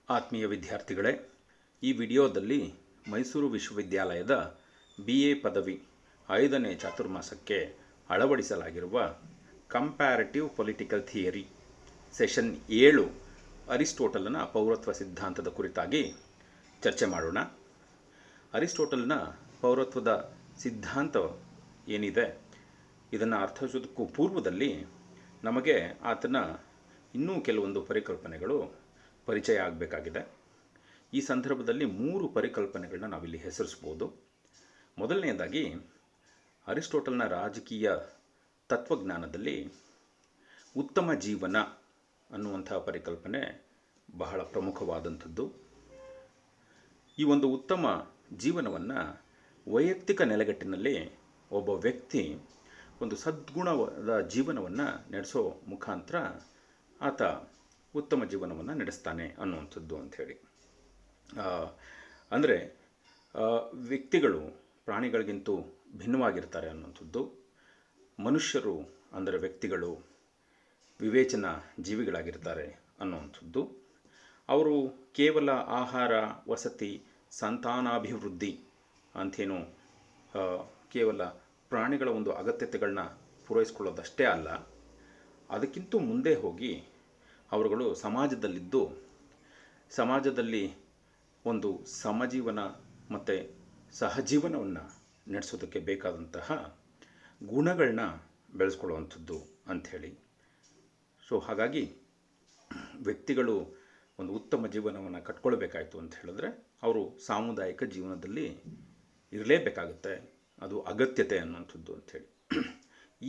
ಆತ್ಮೀಯ ವಿದ್ಯಾರ್ಥಿಗಳೇ, ಈ ವಿಡಿಯೋದಲ್ಲಿ ಮೈಸೂರು ವಿಶ್ವವಿದ್ಯಾಲಯದ BA ಪದವಿ 5ನೇ ಚಾತುರ್ಮಾಸಕ್ಕೆ ಅಳವಡಿಸಲಾಗಿರುವ ಕಂಪ್ಯಾರಿಟಿವ್ ಪೊಲಿಟಿಕಲ್ ಥಿಯರಿ ಸೆಷನ್ 7 ಅರಿಸ್ಟೋಟಲನ ಪೌರತ್ವ ಸಿದ್ಧಾಂತದ ಕುರಿತಾಗಿ ಚರ್ಚೆ ಮಾಡೋಣ. ಅರಿಸ್ಟೋಟಲ್ನ ಪೌರತ್ವದ ಸಿದ್ಧಾಂತ ಏನಿದೆ ಇದನ್ನು ಅರ್ಥೈಸೋದಕ್ಕೂ ಪೂರ್ವದಲ್ಲಿ ನಮಗೆ ಆತನ ಇನ್ನೂ ಕೆಲವೊಂದು ಪರಿಕಲ್ಪನೆಗಳು ಪರಿಚಯ ಆಗಬೇಕಾಗಿದೆ. ಈ ಸಂದರ್ಭದಲ್ಲಿ 3 ಪರಿಕಲ್ಪನೆಗಳನ್ನ ನಾವಿಲ್ಲಿ ಹೆಸರಿಸ್ಬೋದು. ಮೊದಲನೆಯದಾಗಿ ಅರಿಸ್ಟೋಟಲ್ನ ರಾಜಕೀಯ ತತ್ವಜ್ಞಾನದಲ್ಲಿ ಉತ್ತಮ ಜೀವನ ಅನ್ನುವಂಥ ಪರಿಕಲ್ಪನೆ ಬಹಳ ಪ್ರಮುಖವಾದಂಥದ್ದು. ಈ ಒಂದು ಉತ್ತಮ ಜೀವನವನ್ನು ವೈಯಕ್ತಿಕ ನೆಲೆಗಟ್ಟಿನಲ್ಲಿ ಒಬ್ಬ ವ್ಯಕ್ತಿ ಒಂದು ಸದ್ಗುಣವಾದ ಜೀವನವನ್ನು ನಡೆಸೋ ಮುಖಾಂತರ ಆತ ಉತ್ತಮ ಜೀವನವನ್ನು ನಡೆಸ್ತಾನೆ ಅನ್ನುವಂಥದ್ದು ಅಂಥೇಳಿ. ಅಂದರೆ ವ್ಯಕ್ತಿಗಳು ಪ್ರಾಣಿಗಳಿಗಿಂತೂ ಭಿನ್ನವಾಗಿರ್ತಾರೆ ಅನ್ನುವಂಥದ್ದು. ಮನುಷ್ಯರು ಅಂದರೆ ವ್ಯಕ್ತಿಗಳು ವಿವೇಚನ ಜೀವಿಗಳಾಗಿರ್ತಾರೆ ಅನ್ನುವಂಥದ್ದು. ಅವರು ಕೇವಲ ಆಹಾರ, ವಸತಿ, ಸಂತಾನಾಭಿವೃದ್ಧಿ ಅಂಥೇನು ಕೇವಲ ಪ್ರಾಣಿಗಳ ಒಂದು ಅಗತ್ಯತೆಗಳನ್ನ ಪೂರೈಸ್ಕೊಳ್ಳೋದಷ್ಟೇ ಅಲ್ಲ, ಅದಕ್ಕಿಂತ ಮುಂದೆ ಹೋಗಿ ಅವರುಗಳು ಸಮಾಜದಲ್ಲಿದ್ದು ಸಮಾಜದಲ್ಲಿ ಒಂದು ಸಮಜೀವನ ಮತ್ತು ಸಹಜೀವನವನ್ನು ನಡೆಸೋದಕ್ಕೆ ಬೇಕಾದಂತಹ ಗುಣಗಳನ್ನ ಬೆಳೆಸ್ಕೊಳ್ಳುವಂಥದ್ದು ಅಂಥೇಳಿ. ಹಾಗಾಗಿ ವ್ಯಕ್ತಿಗಳು ಒಂದು ಉತ್ತಮ ಜೀವನವನ್ನು ಕಟ್ಕೊಳ್ಬೇಕಾಯ್ತು ಅಂತ ಹೇಳಿದ್ರೆ ಅವರು ಸಾಮುದಾಯಿಕ ಜೀವನದಲ್ಲಿ ಇರಲೇಬೇಕಾಗುತ್ತೆ, ಅದು ಅಗತ್ಯತೆ ಅನ್ನುವಂಥದ್ದು ಅಂಥೇಳಿ.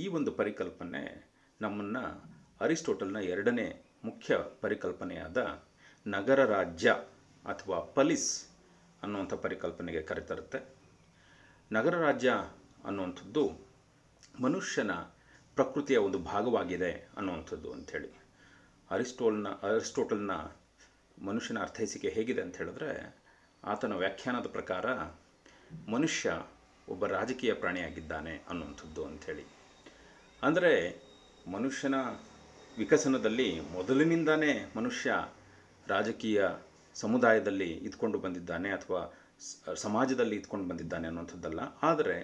ಈ ಒಂದು ಪರಿಕಲ್ಪನೆ ನಮ್ಮನ್ನು ಅರಿಸ್ಟೋಟಲ್ನ 2ನೇ ಮುಖ್ಯ ಪರಿಕಲ್ಪನೆಯಾದ ನಗರ ರಾಜ್ಯ ಅಥವಾ ಪಲಿಸ್ ಅನ್ನುವಂಥ ಪರಿಕಲ್ಪನೆಗೆ ಕರೆತರುತ್ತೆ. ನಗರ ರಾಜ್ಯ ಅನ್ನುವಂಥದ್ದು ಮನುಷ್ಯನ ಪ್ರಕೃತಿಯ ಒಂದು ಭಾಗವಾಗಿದೆ ಅನ್ನುವಂಥದ್ದು ಅಂಥೇಳಿ. ಅರಿಸ್ಟೋಟಲ್ನ ಮನುಷ್ಯನ ಅರ್ಥೈಸಿಕೆ ಹೇಗಿದೆ ಅಂತ ಹೇಳಿದ್ರೆ, ಆತನ ವ್ಯಾಖ್ಯಾನದ ಪ್ರಕಾರ ಮನುಷ್ಯ ಒಬ್ಬ ರಾಜಕೀಯ ಪ್ರಾಣಿಯಾಗಿದ್ದಾನೆ ಅನ್ನುವಂಥದ್ದು ಅಂಥೇಳಿ. ಅಂದರೆ ಮನುಷ್ಯನ ವಿಕಸನದಲ್ಲಿ ಮೊದಲಿನಿಂದಾನೇ ಮನುಷ್ಯ ರಾಜಕೀಯ ಸಮುದಾಯದಲ್ಲಿ ಇದ್ಕೊಂಡು ಬಂದಿದ್ದಾನೆ ಅಥವಾ ಸಮಾಜದಲ್ಲಿ ಇದ್ಕೊಂಡು ಬಂದಿದ್ದಾನೆ ಅನ್ನುವಂಥದ್ದಲ್ಲ. ಆದರೆ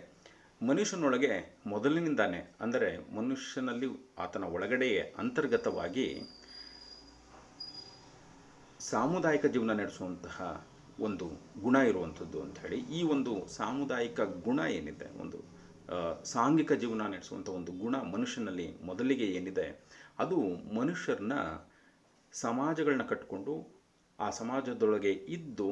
ಮನುಷ್ಯನೊಳಗೆ ಮೊದಲಿನಿಂದಾನೇ, ಅಂದರೆ ಮನುಷ್ಯನಲ್ಲಿ ಆತನ ಒಳಗಡೆಯೇ ಅಂತರ್ಗತವಾಗಿ ಸಾಮುದಾಯಿಕ ಜೀವನ ನಡೆಸುವಂತಹ ಒಂದು ಗುಣ ಇರುವಂಥದ್ದು ಅಂಥೇಳಿ. ಈ ಒಂದು ಸಾಮುದಾಯಿಕ ಗುಣ ಏನಿದೆ, ಒಂದು ಸಾಂಘಿಕ ಜೀವನ ನಡೆಸುವಂಥ ಒಂದು ಗುಣ ಮನುಷ್ಯನಲ್ಲಿ ಮೊದಲಿಗೆ ಏನಿದೆ, ಅದು ಮನುಷ್ಯರನ್ನ ಸಮಾಜಗಳನ್ನ ಕಟ್ಟಿಕೊಂಡು ಆ ಸಮಾಜದೊಳಗೆ ಇದ್ದು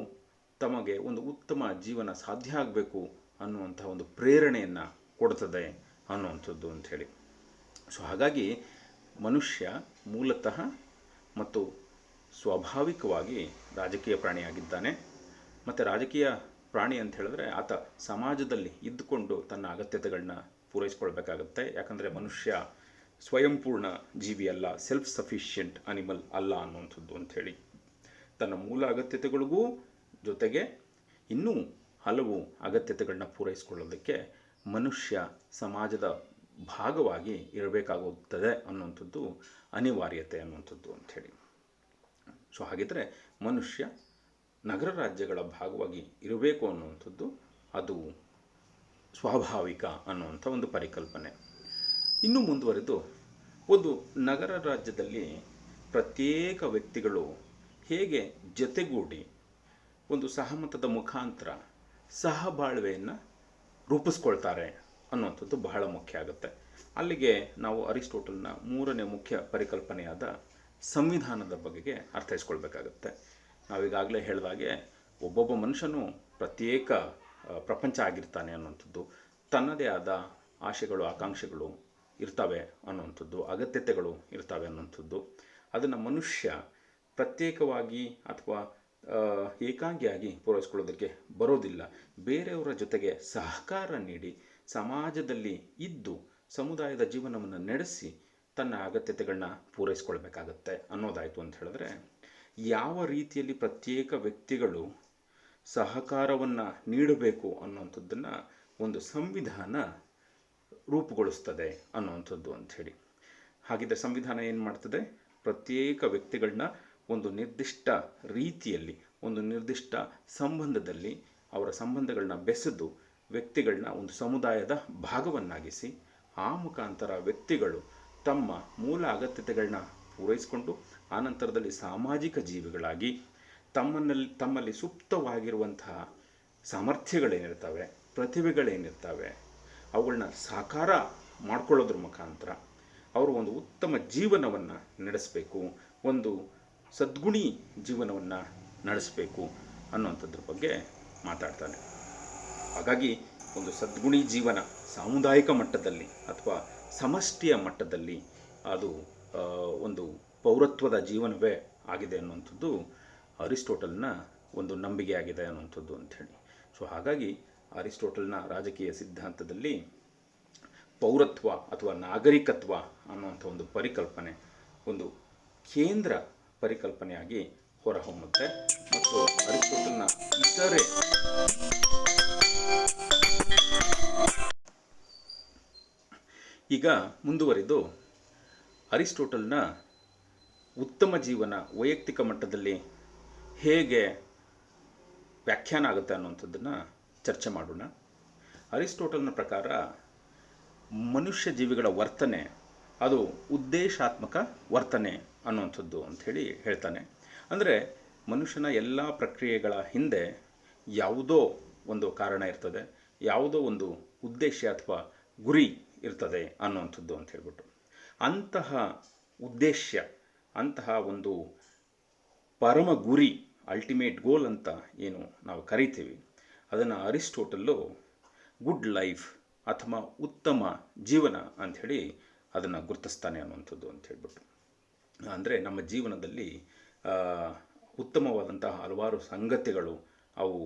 ತಮಗೆ ಒಂದು ಉತ್ತಮ ಜೀವನ ಸಾಧ್ಯ ಆಗಬೇಕು ಅನ್ನುವಂಥ ಒಂದು ಪ್ರೇರಣೆಯನ್ನು ಕೊಡ್ತದೆ ಅನ್ನುವಂಥದ್ದು ಅಂಥೇಳಿ. ಹಾಗಾಗಿ ಮನುಷ್ಯ ಮೂಲತಃ ಮತ್ತು ಸ್ವಾಭಾವಿಕವಾಗಿ ರಾಜಕೀಯ ಪ್ರಾಣಿಯಾಗಿದ್ದಾನೆ. ಮತ್ತು ರಾಜಕೀಯ ಪ್ರಾಣಿ ಅಂತ ಹೇಳಿದ್ರೆ ಆತ ಸಮಾಜದಲ್ಲಿ ಇದ್ದುಕೊಂಡು ತನ್ನ ಅಗತ್ಯತೆಗಳನ್ನ ಪೂರೈಸ್ಕೊಳ್ಬೇಕಾಗತ್ತೆ. ಯಾಕಂದರೆ ಮನುಷ್ಯ ಸ್ವಯಂಪೂರ್ಣ ಜೀವಿ ಅಲ್ಲ, ಸೆಲ್ಫ್ ಸಫಿಷಿಯೆಂಟ್ ಅನಿಮಲ್ ಅಲ್ಲ ಅನ್ನುವಂಥದ್ದು ಅಂಥೇಳಿ. ತನ್ನ ಮೂಲ ಅಗತ್ಯತೆಗಳಿಗೂ ಜೊತೆಗೆ ಇನ್ನೂ ಹಲವು ಅಗತ್ಯತೆಗಳನ್ನ ಪೂರೈಸ್ಕೊಳ್ಳೋದಕ್ಕೆ ಮನುಷ್ಯ ಸಮಾಜದ ಭಾಗವಾಗಿ ಇರಬೇಕಾಗುತ್ತದೆ ಅನ್ನುವಂಥದ್ದು ಅನಿವಾರ್ಯತೆ ಅನ್ನುವಂಥದ್ದು ಅಂಥೇಳಿ. ಹಾಗಿದ್ರೆ ಮನುಷ್ಯ ನಗರ ರಾಜ್ಯಗಳ ಭಾಗವಾಗಿ ಇರಬೇಕು ಅನ್ನುವಂಥದ್ದು ಅದು ಸ್ವಾಭಾವಿಕ ಅನ್ನುವಂಥ ಒಂದು ಪರಿಕಲ್ಪನೆ. ಇನ್ನೂ ಮುಂದುವರೆದು ಒಂದು ನಗರ ರಾಜ್ಯದಲ್ಲಿ ಪ್ರತ್ಯೇಕ ವ್ಯಕ್ತಿಗಳು ಹೇಗೆ ಜೊತೆಗೂಡಿ ಒಂದು ಸಹಮತದ ಮುಖಾಂತರ ಸಹಬಾಳ್ವೆಯನ್ನು ರೂಪಿಸ್ಕೊಳ್ತಾರೆ ಅನ್ನುವಂಥದ್ದು ಬಹಳ ಮುಖ್ಯ ಆಗುತ್ತೆ. ಅಲ್ಲಿಗೆ ನಾವು ಅರಿಸ್ಟೋಟಲ್ನ 3ನೇ ಮುಖ್ಯ ಪರಿಕಲ್ಪನೆಯಾದ ಸಂವಿಧಾನದ ಬಗೆಗೆ ಅರ್ಥೈಸ್ಕೊಳ್ಬೇಕಾಗತ್ತೆ. ನಾವೀಗಾಗಲೇ ಹೇಳಿದಾಗೆ ಒಬ್ಬೊಬ್ಬ ಮನುಷ್ಯನು ಪ್ರತ್ಯೇಕ ಪ್ರಪಂಚ ಆಗಿರ್ತಾನೆ ಅನ್ನುವಂಥದ್ದು, ತನ್ನದೇ ಆದ ಆಶೆಗಳು, ಆಕಾಂಕ್ಷೆಗಳು ಇರ್ತವೆ ಅನ್ನುವಂಥದ್ದು, ಅಗತ್ಯತೆಗಳು ಇರ್ತವೆ ಅನ್ನುವಂಥದ್ದು. ಅದನ್ನು ಮನುಷ್ಯ ಪ್ರತ್ಯೇಕವಾಗಿ ಅಥವಾ ಏಕಾಂಗಿಯಾಗಿ ಪೂರೈಸ್ಕೊಳ್ಳೋದಕ್ಕೆ ಬರೋದಿಲ್ಲ. ಬೇರೆಯವರ ಜೊತೆಗೆ ಸಹಕಾರ ನೀಡಿ ಸಮಾಜದಲ್ಲಿ ಇದ್ದು ಸಮುದಾಯದ ಜೀವನವನ್ನು ನಡೆಸಿ ತನ್ನ ಅಗತ್ಯತೆಗಳನ್ನ ಪೂರೈಸ್ಕೊಳ್ಬೇಕಾಗತ್ತೆ ಅನ್ನೋದಾಯಿತು ಅಂತ ಹೇಳಿದ್ರೆ, ಯಾವ ರೀತಿಯಲ್ಲಿ ಪ್ರತ್ಯೇಕ ವ್ಯಕ್ತಿಗಳು ಸಹಕಾರವನ್ನು ನೀಡಬೇಕು ಅನ್ನುವಂಥದ್ದನ್ನು ಒಂದು ಸಂವಿಧಾನ ರೂಪುಗೊಳಿಸ್ತದೆ ಅನ್ನುವಂಥದ್ದು ಅಂಥೇಳಿ. ಹಾಗಿದ್ದರೆ ಸಂವಿಧಾನ ಏನು ಮಾಡ್ತದೆ? ಪ್ರತ್ಯೇಕ ವ್ಯಕ್ತಿಗಳನ್ನ ಒಂದು ನಿರ್ದಿಷ್ಟ ರೀತಿಯಲ್ಲಿ, ಒಂದು ನಿರ್ದಿಷ್ಟ ಸಂಬಂಧದಲ್ಲಿ ಅವರ ಸಂಬಂಧಗಳನ್ನ ಬೆಸೆದು ವ್ಯಕ್ತಿಗಳನ್ನ ಒಂದು ಸಮುದಾಯದ ಭಾಗವನ್ನಾಗಿಸಿ ಆ ಮುಖಾಂತರ ವ್ಯಕ್ತಿಗಳು ತಮ್ಮ ಮೂಲ ಅಗತ್ಯತೆಗಳನ್ನ ಪೂರೈಸಿಕೊಂಡು ಆನಂತರದಲ್ಲಿ ಸಾಮಾಜಿಕ ಜೀವಿಗಳಾಗಿ ತಮ್ಮಲ್ಲಿ ಸುಪ್ತವಾಗಿರುವಂತಹ ಸಾಮರ್ಥ್ಯಗಳೇನಿರ್ತವೆ, ಪ್ರತಿಭೆಗಳೇನಿರ್ತವೆ, ಅವುಗಳನ್ನ ಸಾಕಾರ ಮಾಡಿಕೊಳ್ಳೋದ್ರ ಮುಖಾಂತರ ಅವರು ಒಂದು ಉತ್ತಮ ಜೀವನವನ್ನು ನಡೆಸಬೇಕು, ಒಂದು ಸದ್ಗುಣಿ ಜೀವನವನ್ನು ನಡೆಸಬೇಕು ಅನ್ನುವಂಥದ್ರ ಬಗ್ಗೆ ಮಾತಾಡ್ತಾನೆ. ಹಾಗಾಗಿ ಒಂದು ಸದ್ಗುಣಿ ಜೀವನ ಸಾಮುದಾಯಿಕ ಮಟ್ಟದಲ್ಲಿ ಅಥವಾ ಸಮಷ್ಟಿಯ ಮಟ್ಟದಲ್ಲಿ ಅದು ಒಂದು ಪೌರತ್ವದ ಜೀವನವೇ ಆಗಿದೆ ಅನ್ನುವಂಥದ್ದು ಅರಿಸ್ಟೋಟಲ್ನ ಒಂದು ನಂಬಿಕೆ ಆಗಿದೆ ಅನ್ನುವಂಥದ್ದು ಅಂಥೇಳಿ. ಸೊ ಹಾಗಾಗಿ ಅರಿಸ್ಟೋಟಲ್ನ ರಾಜಕೀಯ ಸಿದ್ಧಾಂತದಲ್ಲಿ ಪೌರತ್ವ ಅಥವಾ ನಾಗರಿಕತ್ವ ಅನ್ನುವಂಥ ಒಂದು ಪರಿಕಲ್ಪನೆ ಒಂದು ಕೇಂದ್ರ ಪರಿಕಲ್ಪನೆಯಾಗಿ ಹೊರಹೊಮ್ಮುತ್ತೆ. ಮತ್ತು ಅರಿಸ್ಟೋಟಲ್ನ ಇತರೆ ಈಗ ಮುಂದುವರಿದು ಅರಿಸ್ಟೋಟಲ್ನ ಉತ್ತಮ ಜೀವನ ವೈಯಕ್ತಿಕ ಮಟ್ಟದಲ್ಲಿ ಹೇಗೆ ವ್ಯಾಖ್ಯಾನ ಆಗುತ್ತೆ ಅನ್ನುವಂಥದ್ದನ್ನು ಚರ್ಚೆ ಮಾಡೋಣ. ಅರಿಸ್ಟೋಟಲ್ನ ಪ್ರಕಾರ ಮನುಷ್ಯ ಜೀವಿಗಳ ವರ್ತನೆ ಅದು ಉದ್ದೇಶಾತ್ಮಕ ವರ್ತನೆ ಅನ್ನುವಂಥದ್ದು ಅಂಥೇಳಿ ಹೇಳ್ತಾನೆ. ಅಂದರೆ ಮನುಷ್ಯನ ಎಲ್ಲ ಪ್ರಕ್ರಿಯೆಗಳ ಹಿಂದೆ ಯಾವುದೋ ಒಂದು ಕಾರಣ ಇರ್ತದೆ, ಯಾವುದೋ ಒಂದು ಉದ್ದೇಶ ಅಥವಾ ಗುರಿ ಇರ್ತದೆ ಅನ್ನುವಂಥದ್ದು ಅಂತ ಹೇಳ್ಬಿಟ್ಟು, ಅಂತಹ ಉದ್ದೇಶ, ಅಂತಹ ಒಂದು ಪರಮ ಗುರಿ, ಅಲ್ಟಿಮೇಟ್ ಗೋಲ್ ಅಂತ ಏನು ನಾವು ಕರಿತೀವಿ, ಅದನ್ನು ಅರಿಸ್ಟೋಟಲ್ಲು ಗುಡ್ ಲೈಫ್ ಅಥವಾ ಉತ್ತಮ ಜೀವನ ಅಂಥೇಳಿ ಅದನ್ನು ಗುರುತಿಸ್ತಾನೆ ಅನ್ನುವಂಥದ್ದು ಅಂತ ಹೇಳ್ಬಿಟ್ಟು. ಅಂದರೆ ನಮ್ಮ ಜೀವನದಲ್ಲಿ ಉತ್ತಮವಾದಂತಹ ಹಲವಾರು ಸಂಗತಿಗಳು ಅವು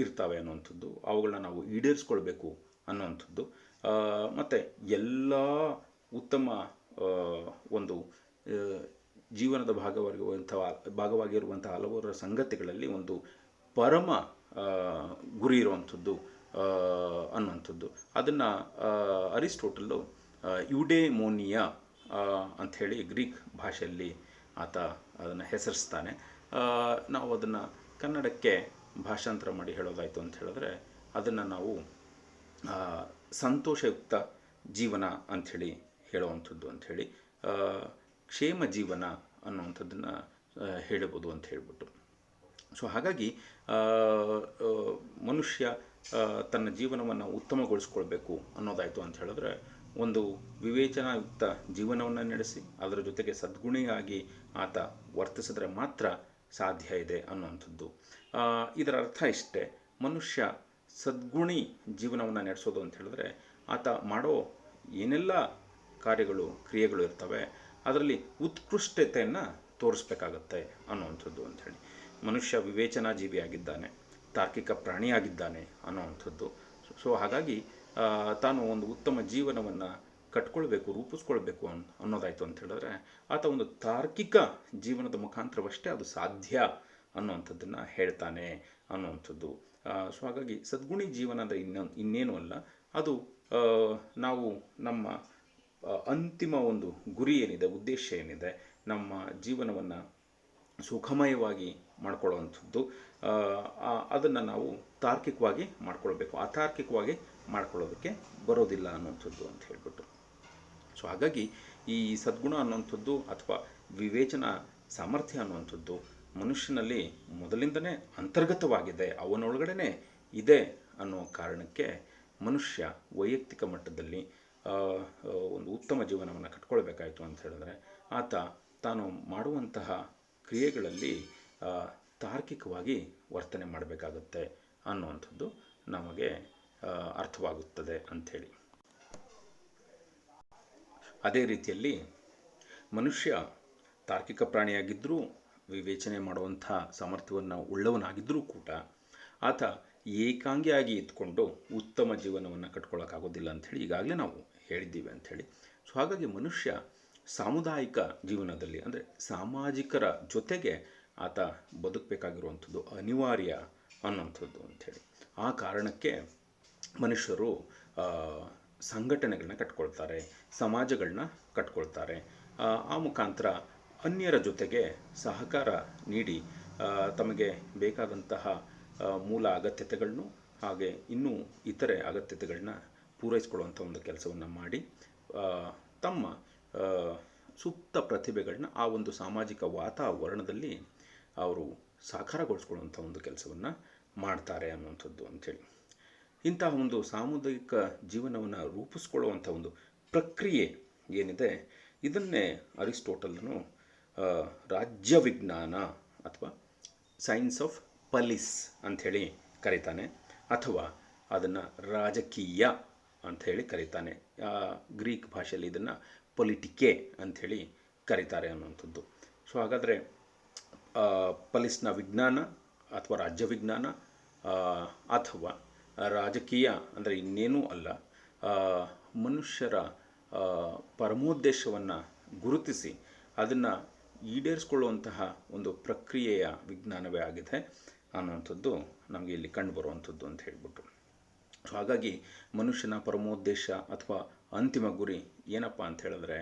ಇರ್ತವೆ ಅನ್ನುವಂಥದ್ದು, ಅವುಗಳನ್ನ ನಾವು ಈಡೇರಿಸ್ಕೊಳ್ಬೇಕು ಅನ್ನುವಂಥದ್ದು. ಮತ್ತು ಎಲ್ಲ ಉತ್ತಮ ಒಂದು ಜೀವನದ ಭಾಗವಾಗಿರುವಂಥ ಹಲವಾರು ಸಂಗತಿಗಳಲ್ಲಿ ಒಂದು ಪರಮ ಗುರಿ ಇರುವಂಥದ್ದು ಅನ್ನುವಂಥದ್ದು. ಅದನ್ನು ಅರಿಸ್ಟೋಟಲ್ಲು ಯುಡೇಮೋನಿಯಾ ಅಂಥೇಳಿ ಗ್ರೀಕ್ ಭಾಷೆಯಲ್ಲಿ ಆತ ಅದನ್ನು ಹೆಸರಿಸ್ತಾನೆ. ನಾವು ಅದನ್ನು ಕನ್ನಡಕ್ಕೆ ಭಾಷಾಂತರ ಮಾಡಿ ಹೇಳೋದಾಯಿತು ಅಂತ ಹೇಳಿದ್ರೆ ಅದನ್ನು ನಾವು ಸಂತೋಷಯುಕ್ತ ಜೀವನ ಅಂಥೇಳಿ ಹೇಳುವಂಥದ್ದು ಅಂಥೇಳಿ, ಕ್ಷೇಮ ಜೀವನ ಅನ್ನುವಂಥದ್ದನ್ನು ಹೇಳ್ಬೋದು ಅಂತ ಹೇಳ್ಬಿಟ್ಟು. ಸೊ ಹಾಗಾಗಿ ಮನುಷ್ಯ ತನ್ನ ಜೀವನವನ್ನು ಉತ್ತಮಗೊಳಿಸ್ಕೊಳ್ಬೇಕು ಅನ್ನೋದಾಯಿತು ಅಂತ ಹೇಳಿದ್ರೆ ಒಂದು ವಿವೇಚನಾಯುಕ್ತ ಜೀವನವನ್ನು ನಡೆಸಿ ಅದರ ಜೊತೆಗೆ ಸದ್ಗುಣಿಯಾಗಿ ಆತ ವರ್ತಿಸಿದ್ರೆ ಮಾತ್ರ ಸಾಧ್ಯ ಇದೆ ಅನ್ನುವಂಥದ್ದು. ಇದರ ಅರ್ಥ ಇಷ್ಟೇ, ಮನುಷ್ಯ ಸದ್ಗುಣಿ ಜೀವನವನ್ನು ನಡೆಸೋದು ಅಂತ ಹೇಳಿದ್ರೆ ಆತ ಮಾಡೋ ಏನೆಲ್ಲ ಕಾರ್ಯಗಳು ಕ್ರಿಯೆಗಳು ಇರ್ತವೆ ಅದರಲ್ಲಿ ಉತ್ಕೃಷ್ಟತೆಯನ್ನು ತೋರಿಸ್ಬೇಕಾಗತ್ತೆ ಅನ್ನುವಂಥದ್ದು ಅಂಥೇಳಿ. ಮನುಷ್ಯ ವಿವೇಚನಾ ಜೀವಿಯಾಗಿದ್ದಾನೆ, ತಾರ್ಕಿಕ ಪ್ರಾಣಿಯಾಗಿದ್ದಾನೆ ಅನ್ನುವಂಥದ್ದು. ಸೊ ಹಾಗಾಗಿ ತಾನು ಒಂದು ಉತ್ತಮ ಜೀವನವನ್ನು ಕಟ್ಕೊಳ್ಬೇಕು, ರೂಪಿಸ್ಕೊಳ್ಬೇಕು ಅನ್ನೋದಾಯಿತು ಅಂತ ಹೇಳಿದ್ರೆ ಆತ ಒಂದು ತಾರ್ಕಿಕ ಜೀವನದ ಮುಖಾಂತರವಷ್ಟೇ ಅದು ಸಾಧ್ಯ ಅನ್ನುವಂಥದ್ದನ್ನು ಹೇಳ್ತಾನೆ ಅನ್ನುವಂಥದ್ದು. ಸೊ ಹಾಗಾಗಿ ಸದ್ಗುಣಿ ಜೀವನದ ಇನ್ನೇನು ಅಲ್ಲ, ಅದು ನಾವು ನಮ್ಮ ಅಂತಿಮ ಒಂದು ಗುರಿ ಏನಿದೆ, ಉದ್ದೇಶ ಏನಿದೆ, ನಮ್ಮ ಜೀವನವನ್ನು ಸುಖಮಯವಾಗಿ ಮಾಡ್ಕೊಳ್ಳುವಂಥದ್ದು, ಅದನ್ನು ನಾವು ತಾರ್ಕಿಕವಾಗಿ ಮಾಡ್ಕೊಳ್ಬೇಕು, ಅತಾರ್ಕಿಕವಾಗಿ ಮಾಡ್ಕೊಳ್ಳೋದಕ್ಕೆ ಬರೋದಿಲ್ಲ ಅನ್ನುವಂಥದ್ದು ಅಂತ ಹೇಳ್ಬಿಟ್ಟು. ಸೊ ಹಾಗಾಗಿ ಈ ಸದ್ಗುಣ ಅನ್ನುವಂಥದ್ದು ಅಥವಾ ವಿವೇಚನಾ ಸಾಮರ್ಥ್ಯ ಅನ್ನುವಂಥದ್ದು ಮನುಷ್ಯನಲ್ಲಿ ಮೊದಲಿಂದನೇ ಅಂತರ್ಗತವಾಗಿದೆ, ಅವನೊಳಗಡೆ ಇದೆ ಅನ್ನೋ ಕಾರಣಕ್ಕೆ ಮನುಷ್ಯ ವೈಯಕ್ತಿಕ ಮಟ್ಟದಲ್ಲಿ ಒಂದು ಉತ್ತಮ ಜೀವನವನ್ನು ಕಟ್ಕೊಳ್ಬೇಕಾಯಿತು ಅಂತ ಹೇಳಿದ್ರೆ ಆತ ತಾನು ಮಾಡುವಂತಹ ಕ್ರಿಯೆಗಳಲ್ಲಿ ತಾರ್ಕಿಕವಾಗಿ ವರ್ತನೆ ಮಾಡಬೇಕಾಗುತ್ತೆ ಅನ್ನುವಂಥದ್ದು ನಮಗೆ ಅರ್ಥವಾಗುತ್ತದೆ ಅಂಥೇಳಿ. ಅದೇ ರೀತಿಯಲ್ಲಿ ಮನುಷ್ಯ ತಾರ್ಕಿಕ ಪ್ರಾಣಿಯಾಗಿದ್ದರೂ, ವಿವೇಚನೆ ಮಾಡುವಂಥ ಸಾಮರ್ಥ್ಯವನ್ನು ಉಳ್ಳವನಾಗಿದ್ದರೂ ಕೂಡ ಆತ ಏಕಾಂಗಿಯಾಗಿ ಇದ್ಕೊಂಡು ಉತ್ತಮ ಜೀವನವನ್ನು ಕಟ್ಕೊಳ್ಳೋಕ್ಕಾಗೋದಿಲ್ಲ ಅಂಥೇಳಿ ಈಗಾಗಲೇ ನಾವು ಹೇಳಿದ್ದೀವಿ ಅಂಥೇಳಿ. ಸೊ ಹಾಗಾಗಿ ಮನುಷ್ಯ ಸಾಮುದಾಯಿಕ ಜೀವನದಲ್ಲಿ ಅಂದರೆ ಸಾಮಾಜಿಕರ ಜೊತೆಗೆ ಆತ ಬದುಕಬೇಕಾಗಿರುವಂಥದ್ದು ಅನಿವಾರ್ಯ ಅನ್ನುವಂಥದ್ದು ಅಂಥೇಳಿ. ಆ ಕಾರಣಕ್ಕೆ ಮನುಷ್ಯರು ಸಂಘಟನೆಗಳನ್ನ ಕಟ್ಕೊಳ್ತಾರೆ, ಸಮಾಜಗಳನ್ನ ಕಟ್ಕೊಳ್ತಾರೆ. ಆ ಮುಖಾಂತರ ಅನ್ಯರ ಜೊತೆಗೆ ಸಹಕಾರ ನೀಡಿ ತಮಗೆ ಬೇಕಾದಂತಹ ಮೂಲ ಅಗತ್ಯತೆಗಳನ್ನು ಹಾಗೆ ಇನ್ನೂ ಇತರೆ ಅಗತ್ಯತೆಗಳನ್ನ ಪೂರೈಸ್ಕೊಳ್ಳುವಂಥ ಒಂದು ಕೆಲಸವನ್ನು ಮಾಡಿ ತಮ್ಮ ಸೂಕ್ತ ಪ್ರತಿಭೆಗಳನ್ನ ಆ ಒಂದು ಸಾಮಾಜಿಕ ವಾತಾವರಣದಲ್ಲಿ ಅವರು ಸಾಕಾರಗೊಳಿಸ್ಕೊಳ್ಳುವಂಥ ಒಂದು ಕೆಲಸವನ್ನು ಮಾಡ್ತಾರೆ ಅನ್ನುವಂಥದ್ದು ಅಂಥೇಳಿ. ಇಂತಹ ಒಂದು ಸಾಮುದಾಯಿಕ ಜೀವನವನ್ನು ರೂಪಿಸ್ಕೊಳ್ಳುವಂಥ ಒಂದು ಪ್ರಕ್ರಿಯೆ ಏನಿದೆ ಇದನ್ನೇ ಅರಿಸ್ಟೋಟಲನು ರಾಜ್ಯ ವಿಜ್ಞಾನ ಅಥವಾ ಸೈನ್ಸ್ ಆಫ್ ಪಲಿಸ್ ಅಂಥೇಳಿ ಕರೀತಾನೆ, ಅಥವಾ ಅದನ್ನು ರಾಜಕೀಯ ಅಂಥೇಳಿ ಕರೀತಾನೆ. ಗ್ರೀಕ್ ಭಾಷೆಯಲ್ಲಿ ಇದನ್ನು ಪೊಲಿಟಿಕೆ ಅಂಥೇಳಿ ಕರೀತಾರೆ ಅನ್ನುವಂಥದ್ದು. ಸೊ ಹಾಗಾದರೆ ಪಲಿಸ್ನ ವಿಜ್ಞಾನ ಅಥವಾ ರಾಜ್ಯ ವಿಜ್ಞಾನ ಅಥವಾ ರಾಜಕೀಯ ಅಂದರೆ ಇನ್ನೇನೂ ಅಲ್ಲ, ಮನುಷ್ಯರ ಪರಮೋದ್ದೇಶವನ್ನು ಗುರುತಿಸಿ ಅದನ್ನು ಈಡೇರಿಸ್ಕೊಳ್ಳುವಂತಹ ಒಂದು ಪ್ರಕ್ರಿಯೆಯ ವಿಜ್ಞಾನವೇ ಆಗಿದೆ ಅನ್ನುವಂಥದ್ದು ನಮಗೆ ಇಲ್ಲಿ ಕಂಡುಬರುವಂಥದ್ದು ಅಂತ ಹೇಳಿಬಿಟ್ಟು. ಸೊ ಹಾಗಾಗಿ ಮನುಷ್ಯನ ಪರಮೋದ್ದೇಶ ಅಥವಾ ಅಂತಿಮ ಗುರಿ ಏನಪ್ಪ ಅಂತ ಹೇಳಿದ್ರೆ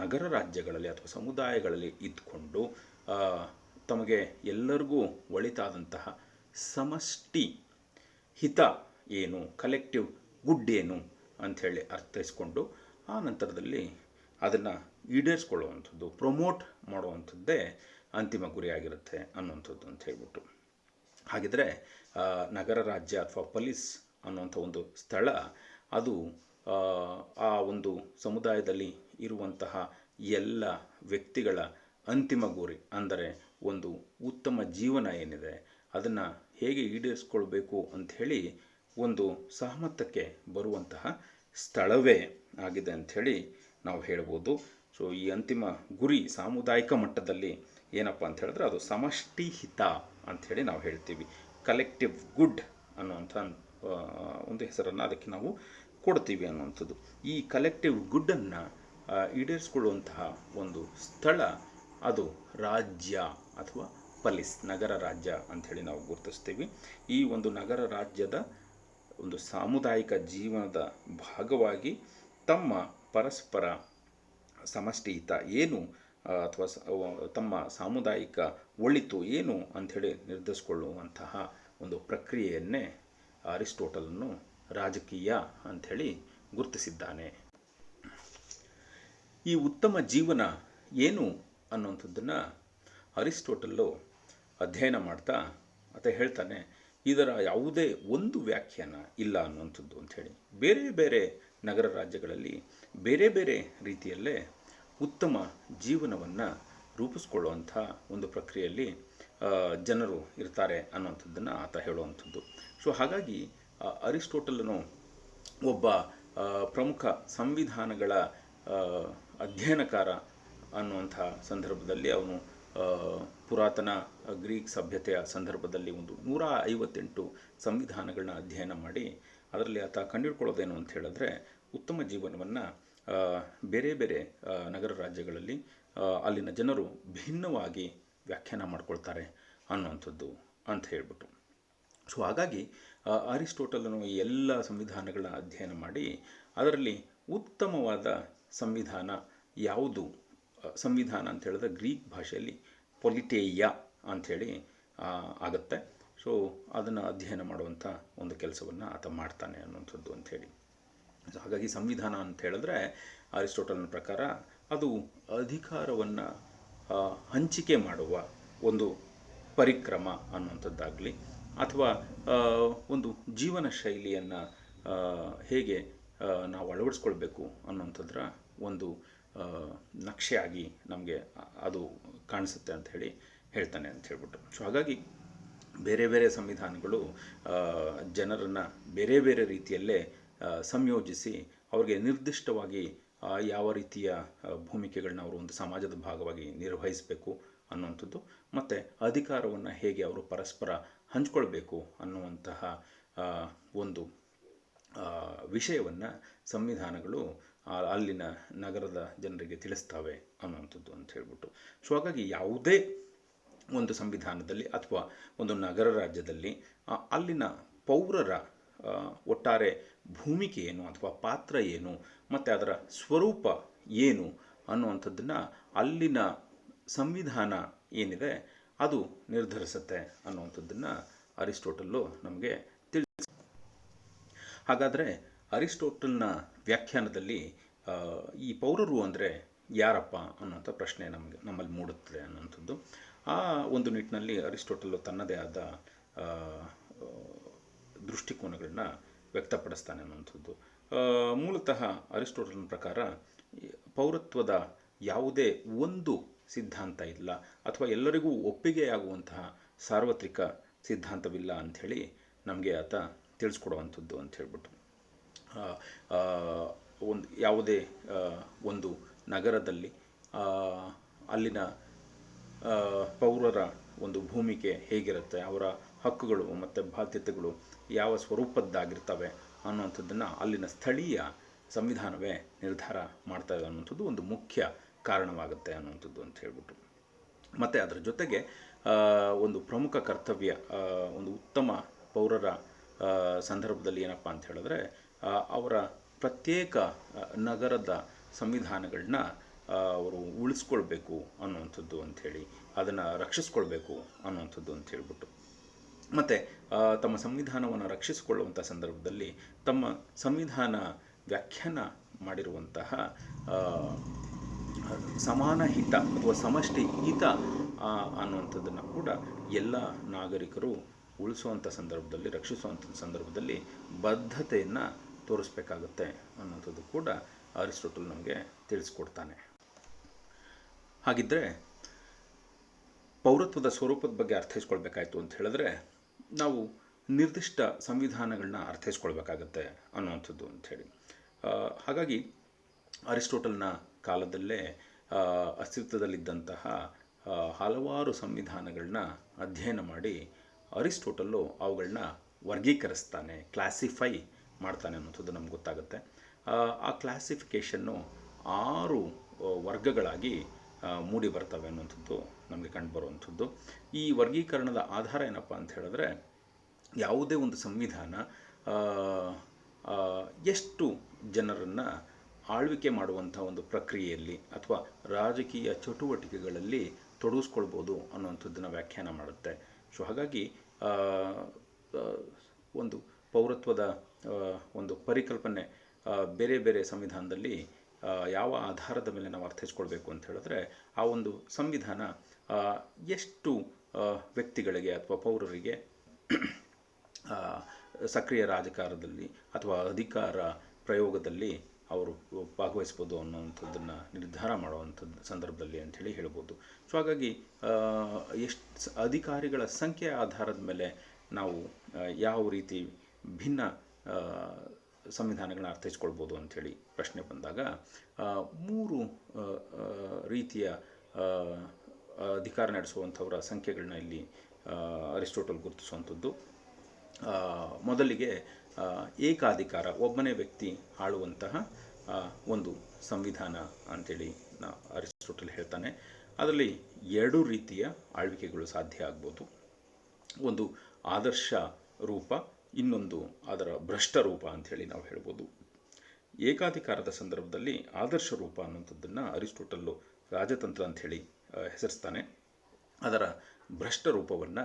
ನಗರ ರಾಜ್ಯಗಳಲ್ಲಿ ಅಥವಾ ಸಮುದಾಯಗಳಲ್ಲಿ ಇದ್ಕೊಂಡು ತಮಗೆ ಎಲ್ಲರಿಗೂ ಒಳಿತಾದಂತಹ ಸಮಷ್ಟಿ ಹಿತ ಏನು, ಕಲೆಕ್ಟಿವ್ ಗುಡ್ ಏನು ಅಂಥೇಳಿ ಅರ್ಥೈಸ್ಕೊಂಡು ಆ ನಂತರದಲ್ಲಿ ಅದನ್ನು ಈಡೇರಿಸ್ಕೊಳ್ಳುವಂಥದ್ದು, ಪ್ರಮೋಟ್ ಮಾಡುವಂಥದ್ದೇ ಅಂತಿಮ ಗುರಿಯಾಗಿರುತ್ತೆ ಅನ್ನುವಂಥದ್ದು ಅಂತ ಹೇಳ್ಬಿಟ್ಟು. ಹಾಗಿದ್ರೆ ನಗರ ರಾಜ್ಯ ಅಥವಾ ಪೊಲೀಸ್ ಅನ್ನುವಂಥ ಒಂದು ಸ್ಥಳ ಅದು ಆ ಒಂದು ಸಮುದಾಯದಲ್ಲಿ ಇರುವಂತಹ ಎಲ್ಲ ವ್ಯಕ್ತಿಗಳ ಅಂತಿಮ ಗುರಿ ಅಂದರೆ ಒಂದು ಉತ್ತಮ ಜೀವನ ಏನಿದೆ ಅದನ್ನು ಹೇಗೆ ಈಡೇರಿಸ್ಕೊಳ್ಬೇಕು ಅಂಥೇಳಿ ಒಂದು ಸಹಮತಕ್ಕೆ ಬರುವಂತಹ ಸ್ಥಳವೇ ಆಗಿದೆ ಅಂಥೇಳಿ ನಾವು ಹೇಳ್ಬೋದು. ಸೊ ಈ ಅಂತಿಮ ಗುರಿ ಸಾಮುದಾಯಿಕ ಮಟ್ಟದಲ್ಲಿ ಏನಪ್ಪ ಅಂತ ಹೇಳಿದ್ರೆ ಅದು ಸಮಷ್ಟಿ ಹಿತ ಅಂಥೇಳಿ ನಾವು ಹೇಳ್ತೀವಿ. ಕಲೆಕ್ಟಿವ್ ಗುಡ್ ಅನ್ನುವಂಥ ಒಂದು ಹೆಸರನ್ನು ಅದಕ್ಕೆ ನಾವು ಕೊಡ್ತೀವಿ ಅನ್ನುವಂಥದ್ದು. ಈ ಕಲೆಕ್ಟಿವ್ ಗುಡ್ಡನ್ನು ಈಡೇರಿಸ್ಕೊಳ್ಳುವಂತಹ ಒಂದು ಸ್ಥಳ ಅದು ರಾಜ್ಯ ಅಥವಾ ಪಲಿಸ್, ನಗರ ರಾಜ್ಯ ಅಂಥೇಳಿ ನಾವು ಗುರುತಿಸ್ತೀವಿ. ಈ ಒಂದು ನಗರ ರಾಜ್ಯದ ಒಂದು ಸಾಮುದಾಯಿಕ ಜೀವನದ ಭಾಗವಾಗಿ ತಮ್ಮ ಪರಸ್ಪರ ಸಮಷ್ಟಿ ಹಿತ ಏನು ಅಥವಾ ತಮ್ಮ ಸಾಮುದಾಯಿಕ ಒಳಿತು ಏನು ಅಂಥೇಳಿ ನಿರ್ಧರಿಸಿಕೊಳ್ಳುವಂತಹ ಒಂದು ಪ್ರಕ್ರಿಯೆಯನ್ನೇ ಅರಿಸ್ಟೋಟಲನು ರಾಜಕೀಯ ಅಂಥೇಳಿ ಗುರುತಿಸಿದ್ದಾನೆ. ಈ ಉತ್ತಮ ಜೀವನ ಏನು ಅನ್ನುವಂಥದ್ದನ್ನು ಅರಿಸ್ಟೋಟಲ್ಲು ಅಧ್ಯಯನ ಮಾಡ್ತಾ ಆತ ಹೇಳ್ತಾನೆ, ಇದರ ಯಾವುದೇ ಒಂದು ವ್ಯಾಖ್ಯಾನ ಇಲ್ಲ ಅನ್ನುವಂಥದ್ದು ಅಂಥೇಳಿ. ಬೇರೆ ಬೇರೆ ನಗರ ರಾಜ್ಯಗಳಲ್ಲಿ ಬೇರೆ ಬೇರೆ ರೀತಿಯಲ್ಲೇ ಉತ್ತಮ ಜೀವನವನ್ನು ರೂಪಿಸ್ಕೊಳ್ಳುವಂಥ ಒಂದು ಪ್ರಕ್ರಿಯೆಯಲ್ಲಿ ಜನರು ಇರ್ತಾರೆ ಅನ್ನುವಂಥದ್ದನ್ನು ಆತ ಹೇಳುವಂಥದ್ದು. ಸೊ ಹಾಗಾಗಿ ಅರಿಸ್ಟೋಟಲನು ಒಬ್ಬ ಪ್ರಮುಖ ಸಂವಿಧಾನಗಳ ಅಧ್ಯಯನಕಾರ ಅನ್ನುವಂಥ ಸಂದರ್ಭದಲ್ಲಿ ಅವನು ಪುರಾತನ ಗ್ರೀಕ್ ಸಭ್ಯತೆಯ ಸಂದರ್ಭದಲ್ಲಿ ಒಂದು 158 ಸಂವಿಧಾನಗಳನ್ನ ಅಧ್ಯಯನ ಮಾಡಿ ಅದರಲ್ಲಿ ಆತ ಕಂಡುಹಿಡ್ಕೊಳ್ಳೋದೇನು ಅಂತ ಹೇಳಿದ್ರೆ ಉತ್ತಮ ಜೀವನವನ್ನು ಬೇರೆ ಬೇರೆ ನಗರ ರಾಜ್ಯಗಳಲ್ಲಿ ಅಲ್ಲಿನ ಜನರು ಭಿನ್ನವಾಗಿ ವ್ಯಾಖ್ಯಾನ ಮಾಡ್ಕೊಳ್ತಾರೆ ಅನ್ನುವಂಥದ್ದು ಅಂತ ಹೇಳ್ಬಿಟ್ಟು. ಸೊ ಹಾಗಾಗಿ ಅರಿಸ್ಟೋಟಲನು ಈ ಎಲ್ಲ ಸಂವಿಧಾನಗಳನ್ನ ಅಧ್ಯಯನ ಮಾಡಿ ಅದರಲ್ಲಿ ಉತ್ತಮವಾದ ಸಂವಿಧಾನ ಯಾವುದು, ಸಂವಿಧಾನ ಅಂತ ಹೇಳಿದ್ರೆ ಗ್ರೀಕ್ ಭಾಷೆಯಲ್ಲಿ ಪೊಲಿಟೇಯ ಅಂಥೇಳಿ ಆಗುತ್ತೆ. ಸೊ ಅದನ್ನು ಅಧ್ಯಯನ ಮಾಡುವಂಥ ಒಂದು ಕೆಲಸವನ್ನು ಆತ ಮಾಡ್ತಾನೆ ಅನ್ನುವಂಥದ್ದು ಅಂಥೇಳಿ. ಸೊ ಹಾಗಾಗಿ ಸಂವಿಧಾನ ಅಂತ ಹೇಳಿದ್ರೆ ಅರಿಸ್ಟೋಟಲನ ಪ್ರಕಾರ ಅದು ಅಧಿಕಾರವನ್ನು ಹಂಚಿಕೆ ಮಾಡುವ ಒಂದು ಪರಿಕ್ರಮ ಅನ್ನುವಂಥದ್ದಾಗಲಿ ಅಥವಾ ಒಂದು ಜೀವನ ಶೈಲಿಯನ್ನು ಹೇಗೆ ನಾವು ಅಳವಡಿಸ್ಕೊಳ್ಬೇಕು ಅನ್ನುವಂಥದ್ರ ಒಂದು ನಕ್ಷೆಯಾಗಿ ನಮಗೆ ಅದು ಕಾಣಿಸುತ್ತೆ ಅಂಥೇಳಿ ಹೇಳ್ತಾನೆ ಅಂತ ಹೇಳ್ಬಿಟ್ಟು. ಸೊ ಹಾಗಾಗಿ ಬೇರೆ ಬೇರೆ ಸಂವಿಧಾನಗಳು ಜನರನ್ನು ಬೇರೆ ಬೇರೆ ರೀತಿಯಲ್ಲೇ ಸಂಯೋಜಿಸಿ ಅವ್ರಿಗೆ ನಿರ್ದಿಷ್ಟವಾಗಿ ಯಾವ ರೀತಿಯ ಭೂಮಿಕೆಗಳನ್ನ ಅವರು ಒಂದು ಸಮಾಜದ ಭಾಗವಾಗಿ ನಿರ್ವಹಿಸಬೇಕು ಅನ್ನುವಂಥದ್ದು ಮತ್ತು ಅಧಿಕಾರವನ್ನು ಹೇಗೆ ಅವರು ಪರಸ್ಪರ ಹಂಚ್ಕೊಳ್ಬೇಕು ಅನ್ನುವಂತಹ ಒಂದು ವಿಷಯವನ್ನು ಸಂವಿಧಾನಗಳು ಅಲ್ಲಿನ ನಗರದ ಜನರಿಗೆ ತಿಳಿಸ್ತವೆ ಅನ್ನುವಂಥದ್ದು ಅಂತ ಹೇಳ್ಬಿಟ್ಟು. ಸೊ ಹಾಗಾಗಿ ಯಾವುದೇ ಒಂದು ಸಂವಿಧಾನದಲ್ಲಿ ಅಥವಾ ಒಂದು ನಗರ ರಾಜ್ಯದಲ್ಲಿ ಅಲ್ಲಿನ ಪೌರರ ಒಟ್ಟಾರೆ ಭೂಮಿಕೆ ಏನು ಅಥವಾ ಪಾತ್ರ ಏನು ಮತ್ತು ಅದರ ಸ್ವರೂಪ ಏನು ಅನ್ನುವಂಥದ್ದನ್ನು ಅಲ್ಲಿನ ಸಂವಿಧಾನ ಏನಿದೆ ಅದು ನಿರ್ಧರಿಸುತ್ತೆ ಅನ್ನುವಂಥದ್ದನ್ನು ಅರಿಸ್ಟೋಟಲ್ಲು ನಮಗೆ ತಿಳಿಸಿ. ಹಾಗಾದರೆ ಅರಿಸ್ಟೋಟಲ್ನ ವ್ಯಾಖ್ಯಾನದಲ್ಲಿ ಈ ಪೌರರು ಅಂದರೆ ಯಾರಪ್ಪ ಅನ್ನೋಂಥ ಪ್ರಶ್ನೆ ನಮ್ಮಲ್ಲಿ ಮೂಡುತ್ತದೆ ಅನ್ನೋಂಥದ್ದು. ಆ ಒಂದು ನಿಟ್ಟಿನಲ್ಲಿ ಅರಿಸ್ಟೋಟಲ್ಲು ತನ್ನದೇ ಆದ ದೃಷ್ಟಿಕೋನಗಳನ್ನ ವ್ಯಕ್ತಪಡಿಸ್ತಾನೆ ಅನ್ನುವಂಥದ್ದು. ಮೂಲತಃ ಅರಿಸ್ಟೋಟಲ್ನ ಪ್ರಕಾರ ಪೌರತ್ವದ ಯಾವುದೇ ಒಂದು ಸಿದ್ಧಾಂತ ಇಲ್ಲ, ಅಥವಾ ಎಲ್ಲರಿಗೂ ಒಪ್ಪಿಗೆಯಾಗುವಂತಹ ಸಾರ್ವತ್ರಿಕ ಸಿದ್ಧಾಂತವಿಲ್ಲ ಅಂಥೇಳಿ ನಮಗೆ ಆತ ತಿಳಿಸ್ಕೊಡುವಂಥದ್ದು ಅಂತ ಹೇಳ್ಬಿಟ್ಟು. ಯಾವುದೇ ಒಂದು ನಗರದಲ್ಲಿ ಅಲ್ಲಿನ ಪೌರರ ಒಂದು ಭೂಮಿಕೆ ಹೇಗಿರುತ್ತೆ, ಅವರ ಹಕ್ಕುಗಳು ಮತ್ತು ಬಾಧ್ಯತೆಗಳು ಯಾವ ಸ್ವರೂಪದ್ದಾಗಿರ್ತವೆ ಅನ್ನುವಂಥದ್ದನ್ನು ಅಲ್ಲಿನ ಸ್ಥಳೀಯ ಸಂವಿಧಾನವೇ ನಿರ್ಧಾರ ಮಾಡ್ತಾಯಿದೆ ಅನ್ನುವಂಥದ್ದು ಒಂದು ಮುಖ್ಯ ಕಾರಣವಾಗುತ್ತೆ ಅನ್ನುವಂಥದ್ದು ಅಂತ ಹೇಳ್ಬಿಟ್ಟು. ಮತ್ತು ಅದರ ಜೊತೆಗೆ ಒಂದು ಪ್ರಮುಖ ಕರ್ತವ್ಯ ಒಂದು ಉತ್ತಮ ಪೌರರ ಸಂದರ್ಭದಲ್ಲಿ ಏನಪ್ಪ ಅಂತ ಹೇಳಿದ್ರೆ, ಅವರ ಪ್ರತ್ಯೇಕ ನಗರದ ಸಂವಿಧಾನಗಳನ್ನ ಅವರು ಉಳಿಸ್ಕೊಳ್ಬೇಕು ಅನ್ನುವಂಥದ್ದು ಅಂಥೇಳಿ, ಅದನ್ನು ರಕ್ಷಿಸ್ಕೊಳ್ಬೇಕು ಅನ್ನುವಂಥದ್ದು ಅಂತ ಹೇಳ್ಬಿಟ್ಟು. ಮತ್ತು ತಮ್ಮ ಸಂವಿಧಾನವನ್ನು ರಕ್ಷಿಸಿಕೊಳ್ಳುವಂಥ ಸಂದರ್ಭದಲ್ಲಿ ತಮ್ಮ ಸಂವಿಧಾನ ವ್ಯಾಖ್ಯಾನ ಮಾಡಿರುವಂತಹ ಸಮಾನ ಹಿತ ಅಥವಾ ಸಮಷ್ಟಿ ಹಿತ ಅನ್ನುವಂಥದ್ದನ್ನು ಕೂಡ ಎಲ್ಲ ನಾಗರಿಕರು ಉಳಿಸುವಂಥ ಸಂದರ್ಭದಲ್ಲಿ, ರಕ್ಷಿಸುವಂಥ ಸಂದರ್ಭದಲ್ಲಿ ಬದ್ಧತೆಯನ್ನು ತೋರಿಸ್ಬೇಕಾಗತ್ತೆ ಅನ್ನೋಂಥದ್ದು ಕೂಡ ಅರಿಸ್ಟೋಟಲ್ ನಮಗೆ ತಿಳಿಸ್ಕೊಡ್ತಾನೆ. ಹಾಗಿದ್ದರೆ ಪೌರತ್ವದ ಸ್ವರೂಪದ ಬಗ್ಗೆ ಅರ್ಥೈಸ್ಕೊಳ್ಬೇಕಾಯ್ತು ಅಂತ ಹೇಳಿದ್ರೆ ನಾವು ನಿರ್ದಿಷ್ಟ ಸಂವಿಧಾನಗಳನ್ನ ಅರ್ಥೈಸ್ಕೊಳ್ಬೇಕಾಗತ್ತೆ ಅನ್ನುವಂಥದ್ದು ಅಂಥೇಳಿ. ಹಾಗಾಗಿ ಅರಿಸ್ಟೋಟಲ್ನ ಕಾಲದಲ್ಲೇ ಅಸ್ತಿತ್ವದಲ್ಲಿದ್ದಂತಹ ಹಲವಾರು ಸಂವಿಧಾನಗಳನ್ನ ಅಧ್ಯಯನ ಮಾಡಿ ಅರಿಸ್ಟೋಟಲ್ಲು ಅವುಗಳನ್ನ ವರ್ಗೀಕರಿಸ್ತಾನೆ, ಕ್ಲಾಸಿಫೈ ಮಾಡ್ತಾನೆ ಅನ್ನೋಂಥದ್ದು ನಮ್ಗೆ ಗೊತ್ತಾಗುತ್ತೆ. ಆ ಕ್ಲಾಸಿಫಿಕೇಷನ್ನು 6 ವರ್ಗಗಳಾಗಿ ಮೂಡಿ ಬರ್ತವೆ ಅನ್ನುವಂಥದ್ದು ನಮಗೆ ಕಂಡುಬರುವಂಥದ್ದು. ಈ ವರ್ಗೀಕರಣದ ಆಧಾರ ಏನಪ್ಪ ಅಂತ ಹೇಳಿದ್ರೆ, ಯಾವುದೇ ಒಂದು ಸಂವಿಧಾನ ಎಷ್ಟು ಜನರನ್ನು ಆಳ್ವಿಕೆ ಮಾಡುವಂಥ ಒಂದು ಪ್ರಕ್ರಿಯೆಯಲ್ಲಿ ಅಥವಾ ರಾಜಕೀಯ ಚಟುವಟಿಕೆಗಳಲ್ಲಿ ತೊಡಗಿಸ್ಕೊಳ್ಬೋದು ಅನ್ನುವಂಥದ್ದನ್ನು ವ್ಯಾಖ್ಯಾನ ಮಾಡುತ್ತೆ. ಸೊ ಹಾಗಾಗಿ ಒಂದು ಪೌರತ್ವದ ಒಂದು ಪರಿಕಲ್ಪನೆ ಬೇರೆ ಬೇರೆ ಸಂವಿಧಾನದಲ್ಲಿ ಯಾವ ಆಧಾರದ ಮೇಲೆ ನಾವು ಅರ್ಥೈಸ್ಕೊಳ್ಬೇಕು ಅಂತ ಹೇಳಿದ್ರೆ, ಆ ಒಂದು ಸಂವಿಧಾನ ಎಷ್ಟು ವ್ಯಕ್ತಿಗಳಿಗೆ ಅಥವಾ ಪೌರರಿಗೆ ಸಕ್ರಿಯ ರಾಜಕಾರಣದಲ್ಲಿ ಅಥವಾ ಅಧಿಕಾರ ಪ್ರಯೋಗದಲ್ಲಿ ಅವರು ಭಾಗವಹಿಸ್ಬೋದು ಅನ್ನೋವಂಥದ್ದನ್ನು ನಿರ್ಧಾರ ಮಾಡುವಂಥದ್ದು ಸಂದರ್ಭದಲ್ಲಿ ಅಂಥೇಳಿ ಹೇಳ್ಬೋದು. ಸೊ ಹಾಗಾಗಿ ಎಷ್ಟು ಅಧಿಕಾರಿಗಳ ಸಂಖ್ಯೆಯ ಆಧಾರದ ಮೇಲೆ ನಾವು ಯಾವ ರೀತಿ ಭಿನ್ನ ಸಂವಿಧಾನಗಳನ್ನ ಅರ್ಥೈಸ್ಕೊಳ್ಬೋದು ಅಂಥೇಳಿ ಪ್ರಶ್ನೆ ಬಂದಾಗ 3 ರೀತಿಯ ಅಧಿಕಾರ ನಡೆಸುವಂಥವರ ಸಂಖ್ಯೆಗಳನ್ನ ಇಲ್ಲಿ ಅರಿಸ್ಟೋಟಲ್ ಗುರುತಿಸುವಂಥದ್ದು. ಮೊದಲಿಗೆ ಏಕಾಧಿಕಾರ, ಒಬ್ಬನೇ ವ್ಯಕ್ತಿ ಆಳುವಂತಹ ಒಂದು ಸಂವಿಧಾನ ಅಂಥೇಳಿ ಅರಿಸ್ಟೋಟಲ್ ಹೇಳ್ತಾನೆ. ಅದರಲ್ಲಿ 2 ರೀತಿಯ ಆಳ್ವಿಕೆಗಳು ಸಾಧ್ಯ ಆಗ್ಬೋದು. ಒಂದು ಆದರ್ಶ ರೂಪ, ಇನ್ನೊಂದು ಅದರ ಭ್ರಷ್ಟ ರೂಪ ಅಂಥೇಳಿ ನಾವು ಹೇಳ್ಬೋದು. ಏಕಾಧಿಕಾರದ ಸಂದರ್ಭದಲ್ಲಿ ಆದರ್ಶ ರೂಪ ಅನ್ನುವಂಥದ್ದನ್ನು ಅರಿಸ್ಟೋಟಲ್ಲು ರಾಜತಂತ್ರ ಅಂಥೇಳಿ ಹೆಸರಿಸ್ತಾನೆ. ಅದರ ಭ್ರಷ್ಟ ರೂಪವನ್ನು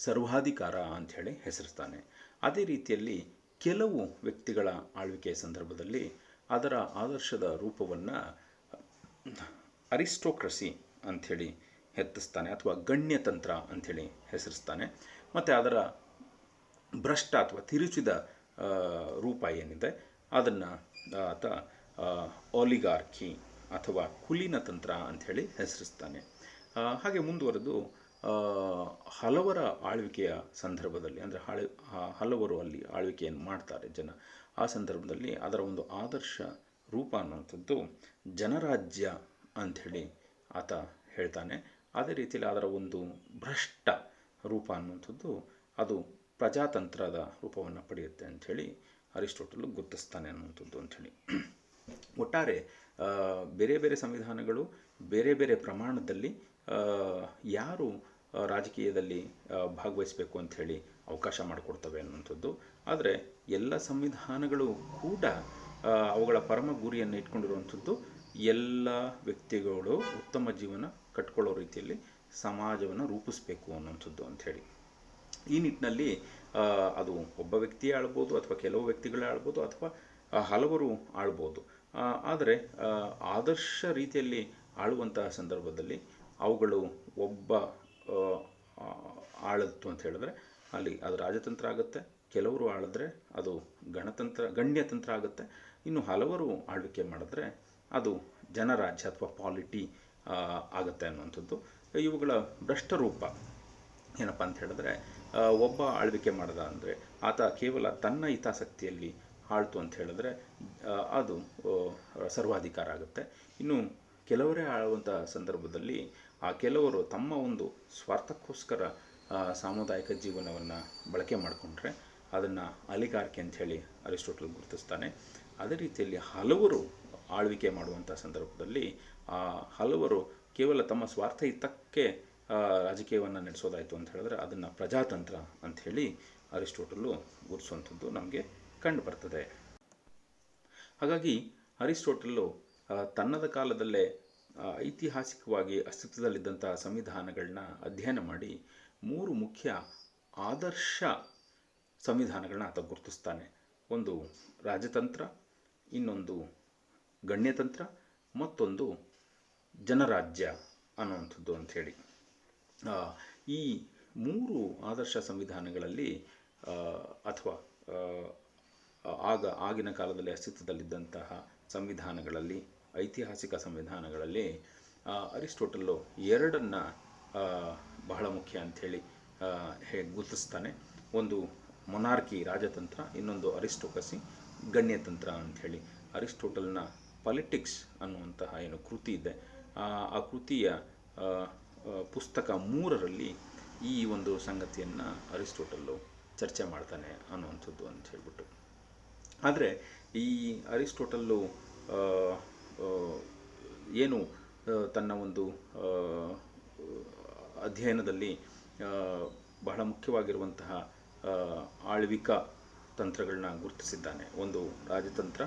ಸರ್ವಾಧಿಕಾರ ಅಂಥೇಳಿ ಹೆಸರಿಸ್ತಾನೆ. ಅದೇ ರೀತಿಯಲ್ಲಿ ಕೆಲವು ವ್ಯಕ್ತಿಗಳ ಆಳ್ವಿಕೆಯ ಸಂದರ್ಭದಲ್ಲಿ ಅದರ ಆದರ್ಶದ ರೂಪವನ್ನು ಅರಿಸ್ಟೋಕ್ರಸಿ ಅಂಥೇಳಿ ಹೆತ್ತಿಸ್ತಾನೆ, ಅಥವಾ ಗಣ್ಯತಂತ್ರ ಅಂಥೇಳಿ ಹೆಸರಿಸ್ತಾನೆ. ಮತ್ತು ಅದರ ಭ್ರಷ್ಟ ಅಥವಾ ತಿರುಚಿದ ರೂಪ ಏನಿದೆ ಅದನ್ನು ಆತ ಆಲಿಗಾರ್ಕಿ ಅಥವಾ ಕುಲೀನ ತಂತ್ರ ಅಂಥೇಳಿ ಹೆಸರಿಸ್ತಾನೆ. ಹಾಗೆ ಮುಂದುವರೆದು ಹಲವರ ಆಳ್ವಿಕೆಯ ಸಂದರ್ಭದಲ್ಲಿ, ಅಂದರೆ ಹಲವರು ಅಲ್ಲಿ ಆಳ್ವಿಕೆಯನ್ನು ಮಾಡ್ತಾರೆ ಜನ, ಆ ಸಂದರ್ಭದಲ್ಲಿ ಅದರ ಒಂದು ಆದರ್ಶ ರೂಪ ಅನ್ನುವಂಥದ್ದು ಜನರಾಜ್ಯ ಅಂಥೇಳಿ ಆತ ಹೇಳ್ತಾನೆ. ಅದೇ ರೀತಿಯಲ್ಲಿ ಅದರ ಒಂದು ಭ್ರಷ್ಟ ರೂಪ ಅನ್ನುವಂಥದ್ದು ಅದು ಪ್ರಜಾತಂತ್ರದ ರೂಪವನ್ನು ಪಡೆಯುತ್ತೆ ಅಂಥೇಳಿ ಅರಿಸ್ಟೋಟಲ್ ಗುರುತಿಸ್ತಾನೆ ಅನ್ನುವಂಥದ್ದು ಅಂಥೇಳಿ. ಒಟ್ಟಾರೆ ಬೇರೆ ಬೇರೆ ಸಂವಿಧಾನಗಳು ಬೇರೆ ಬೇರೆ ಪ್ರಮಾಣದಲ್ಲಿ ಯಾರು ರಾಜಕೀಯದಲ್ಲಿ ಭಾಗವಹಿಸಬೇಕು ಅಂಥೇಳಿ ಅವಕಾಶ ಮಾಡಿಕೊಡ್ತವೆ ಅನ್ನುವಂಥದ್ದು. ಆದರೆ ಎಲ್ಲ ಸಂವಿಧಾನಗಳು ಕೂಡ ಅವುಗಳ ಪರಮ ಗುರಿಯನ್ನು ಇಟ್ಕೊಂಡಿರುವಂಥದ್ದು ಎಲ್ಲ ವ್ಯಕ್ತಿಗಳು ಉತ್ತಮ ಜೀವನ ಕಟ್ಕೊಳ್ಳೋ ರೀತಿಯಲ್ಲಿ ಸಮಾಜವನ್ನು ರೂಪಿಸಬೇಕು ಅನ್ನೋಂಥದ್ದು ಅಂಥೇಳಿ. ಈ ನಿಟ್ಟಿನಲ್ಲಿ ಅದು ಒಬ್ಬ ವ್ಯಕ್ತಿಯೇ ಆಳ್ಬೋದು, ಅಥವಾ ಕೆಲವು ವ್ಯಕ್ತಿಗಳೇ ಆಳ್ಬೋದು, ಅಥವಾ ಹಲವರು ಆಳ್ಬೋದು. ಆದರೆ ಆದರ್ಶ ರೀತಿಯಲ್ಲಿ ಆಳುವಂತಹ ಸಂದರ್ಭದಲ್ಲಿ ಅವುಗಳು ಒಬ್ಬ ಆಳತ್ತು ಅಂತ ಹೇಳಿದ್ರೆ ಅಲ್ಲಿ ಅದು ರಾಜತಂತ್ರ ಆಗುತ್ತೆ. ಕೆಲವರು ಆಳಿದ್ರೆ ಅದು ಗಣ್ಯತಂತ್ರ ಆಗುತ್ತೆ. ಇನ್ನು ಹಲವರು ಆಳ್ವಿಕೆ ಮಾಡಿದ್ರೆ ಅದು ಜನರಾಜ್ಯ ಅಥವಾ ಪಾಲಿಟಿ ಆಗುತ್ತೆ ಅನ್ನುವಂಥದ್ದು. ಇವುಗಳ ಭ್ರಷ್ಟರೂಪ ಏನಪ್ಪ ಅಂತ ಹೇಳಿದ್ರೆ, ಒಬ್ಬ ಆಳ್ವಿಕೆ ಮಾಡ್ದ ಅಂದರೆ ಆತ ಕೇವಲ ತನ್ನ ಹಿತಾಸಕ್ತಿಯಲ್ಲಿ ಆಳ್ತು ಅಂತ ಹೇಳಿದ್ರೆ ಅದು ಸರ್ವಾಧಿಕಾರ ಆಗುತ್ತೆ. ಇನ್ನು ಕೆಲವರೇ ಆಳುವಂಥ ಸಂದರ್ಭದಲ್ಲಿ ಆ ಕೆಲವರು ತಮ್ಮ ಒಂದು ಸ್ವಾರ್ಥಕ್ಕೋಸ್ಕರ ಸಾಮುದಾಯಿಕ ಜೀವನವನ್ನು ಬಳಕೆ ಮಾಡಿಕೊಂಡ್ರೆ ಅದನ್ನು ಅಲಿಗಾರ್ಕಿ ಅಂಥೇಳಿ ಅರಿಸ್ಟೋಟಲ್ ಗುರುತಿಸ್ತಾನೆ. ಅದೇ ರೀತಿಯಲ್ಲಿ ಹಲವರು ಆಳ್ವಿಕೆ ಮಾಡುವಂಥ ಸಂದರ್ಭದಲ್ಲಿ ಹಲವರು ಕೇವಲ ತಮ್ಮ ಸ್ವಾರ್ಥ ಹಿತಕ್ಕೆ ರಾಜಕೀಯವನ್ನು ನಡೆಸೋದಾಯಿತು ಅಂತ ಹೇಳಿದ್ರೆ ಅದನ್ನು ಪ್ರಜಾತಂತ್ರ ಅಂಥೇಳಿ ಅರಿಸ್ಟೋಟಲ್ಲು ಗುರುತಿಸುವಂಥದ್ದು ನಮಗೆ ಕಂಡು ಬರ್ತದೆ. ಹಾಗಾಗಿ ಅರಿಸ್ಟೋಟಲ್ಲು ತನ್ನದ ಕಾಲದಲ್ಲೇ ಐತಿಹಾಸಿಕವಾಗಿ ಅಸ್ತಿತ್ವದಲ್ಲಿದ್ದಂಥ ಸಂವಿಧಾನಗಳನ್ನ ಅಧ್ಯಯನ ಮಾಡಿ 3 ಮುಖ್ಯ ಆದರ್ಶ ಸಂವಿಧಾನಗಳನ್ನ ಆತ ಗುರುತಿಸ್ತಾನೆ. ಒಂದು ರಾಜತಂತ್ರ, ಇನ್ನೊಂದು ಗಣ್ಯತಂತ್ರ, ಮತ್ತೊಂದು ಜನರಾಜ್ಯ ಅನ್ನುವಂಥದ್ದು ಅಂಥೇಳಿ. ಈ 3 ಆದರ್ಶ ಸಂವಿಧಾನಗಳಲ್ಲಿ ಅಥವಾ ಆಗಿನ ಕಾಲದಲ್ಲಿ ಅಸ್ತಿತ್ವದಲ್ಲಿದ್ದಂತಹ ಸಂವಿಧಾನಗಳಲ್ಲಿ, ಐತಿಹಾಸಿಕ ಸಂವಿಧಾನಗಳಲ್ಲಿ ಅರಿಸ್ಟೋಟಲ್ಲು 2 ಬಹಳ ಮುಖ್ಯ ಅಂಥೇಳಿ ಗುರುತಿಸ್ತಾನೆ. ಒಂದು ಮೊನಾರ್ಕಿ ರಾಜತಂತ್ರ, ಇನ್ನೊಂದು ಅರಿಸ್ಟೋಕ್ರಸಿ ಗಣ್ಯತಂತ್ರ ಅಂಥೇಳಿ. ಅರಿಸ್ಟೋಟಲ್ನ ಪಾಲಿಟಿಕ್ಸ್ ಅನ್ನುವಂತಹ ಏನು ಕೃತಿ ಇದೆ, ಆ ಕೃತಿಯ ಪುಸ್ತಕ 3ರಲ್ಲಿ ಈ ಒಂದು ಸಂಗತಿಯನ್ನು ಅರಿಸ್ಟೋಟಲ್ಲು ಚರ್ಚೆ ಮಾಡ್ತಾನೆ ಅನ್ನುವಂಥದ್ದು ಅಂತ ಹೇಳ್ಬಿಟ್ಟು. ಆದರೆ ಈ ಅರಿಸ್ಟೋಟಲ್ಲು ಏನು ತನ್ನ ಒಂದು ಅಧ್ಯಯನದಲ್ಲಿ ಬಹಳ ಮುಖ್ಯವಾಗಿರುವಂತಹ ಆಳ್ವಿಕಾ ತಂತ್ರಗಳನ್ನ ಗುರುತಿಸಿದ್ದಾನೆ. ಒಂದು ರಾಜತಂತ್ರ,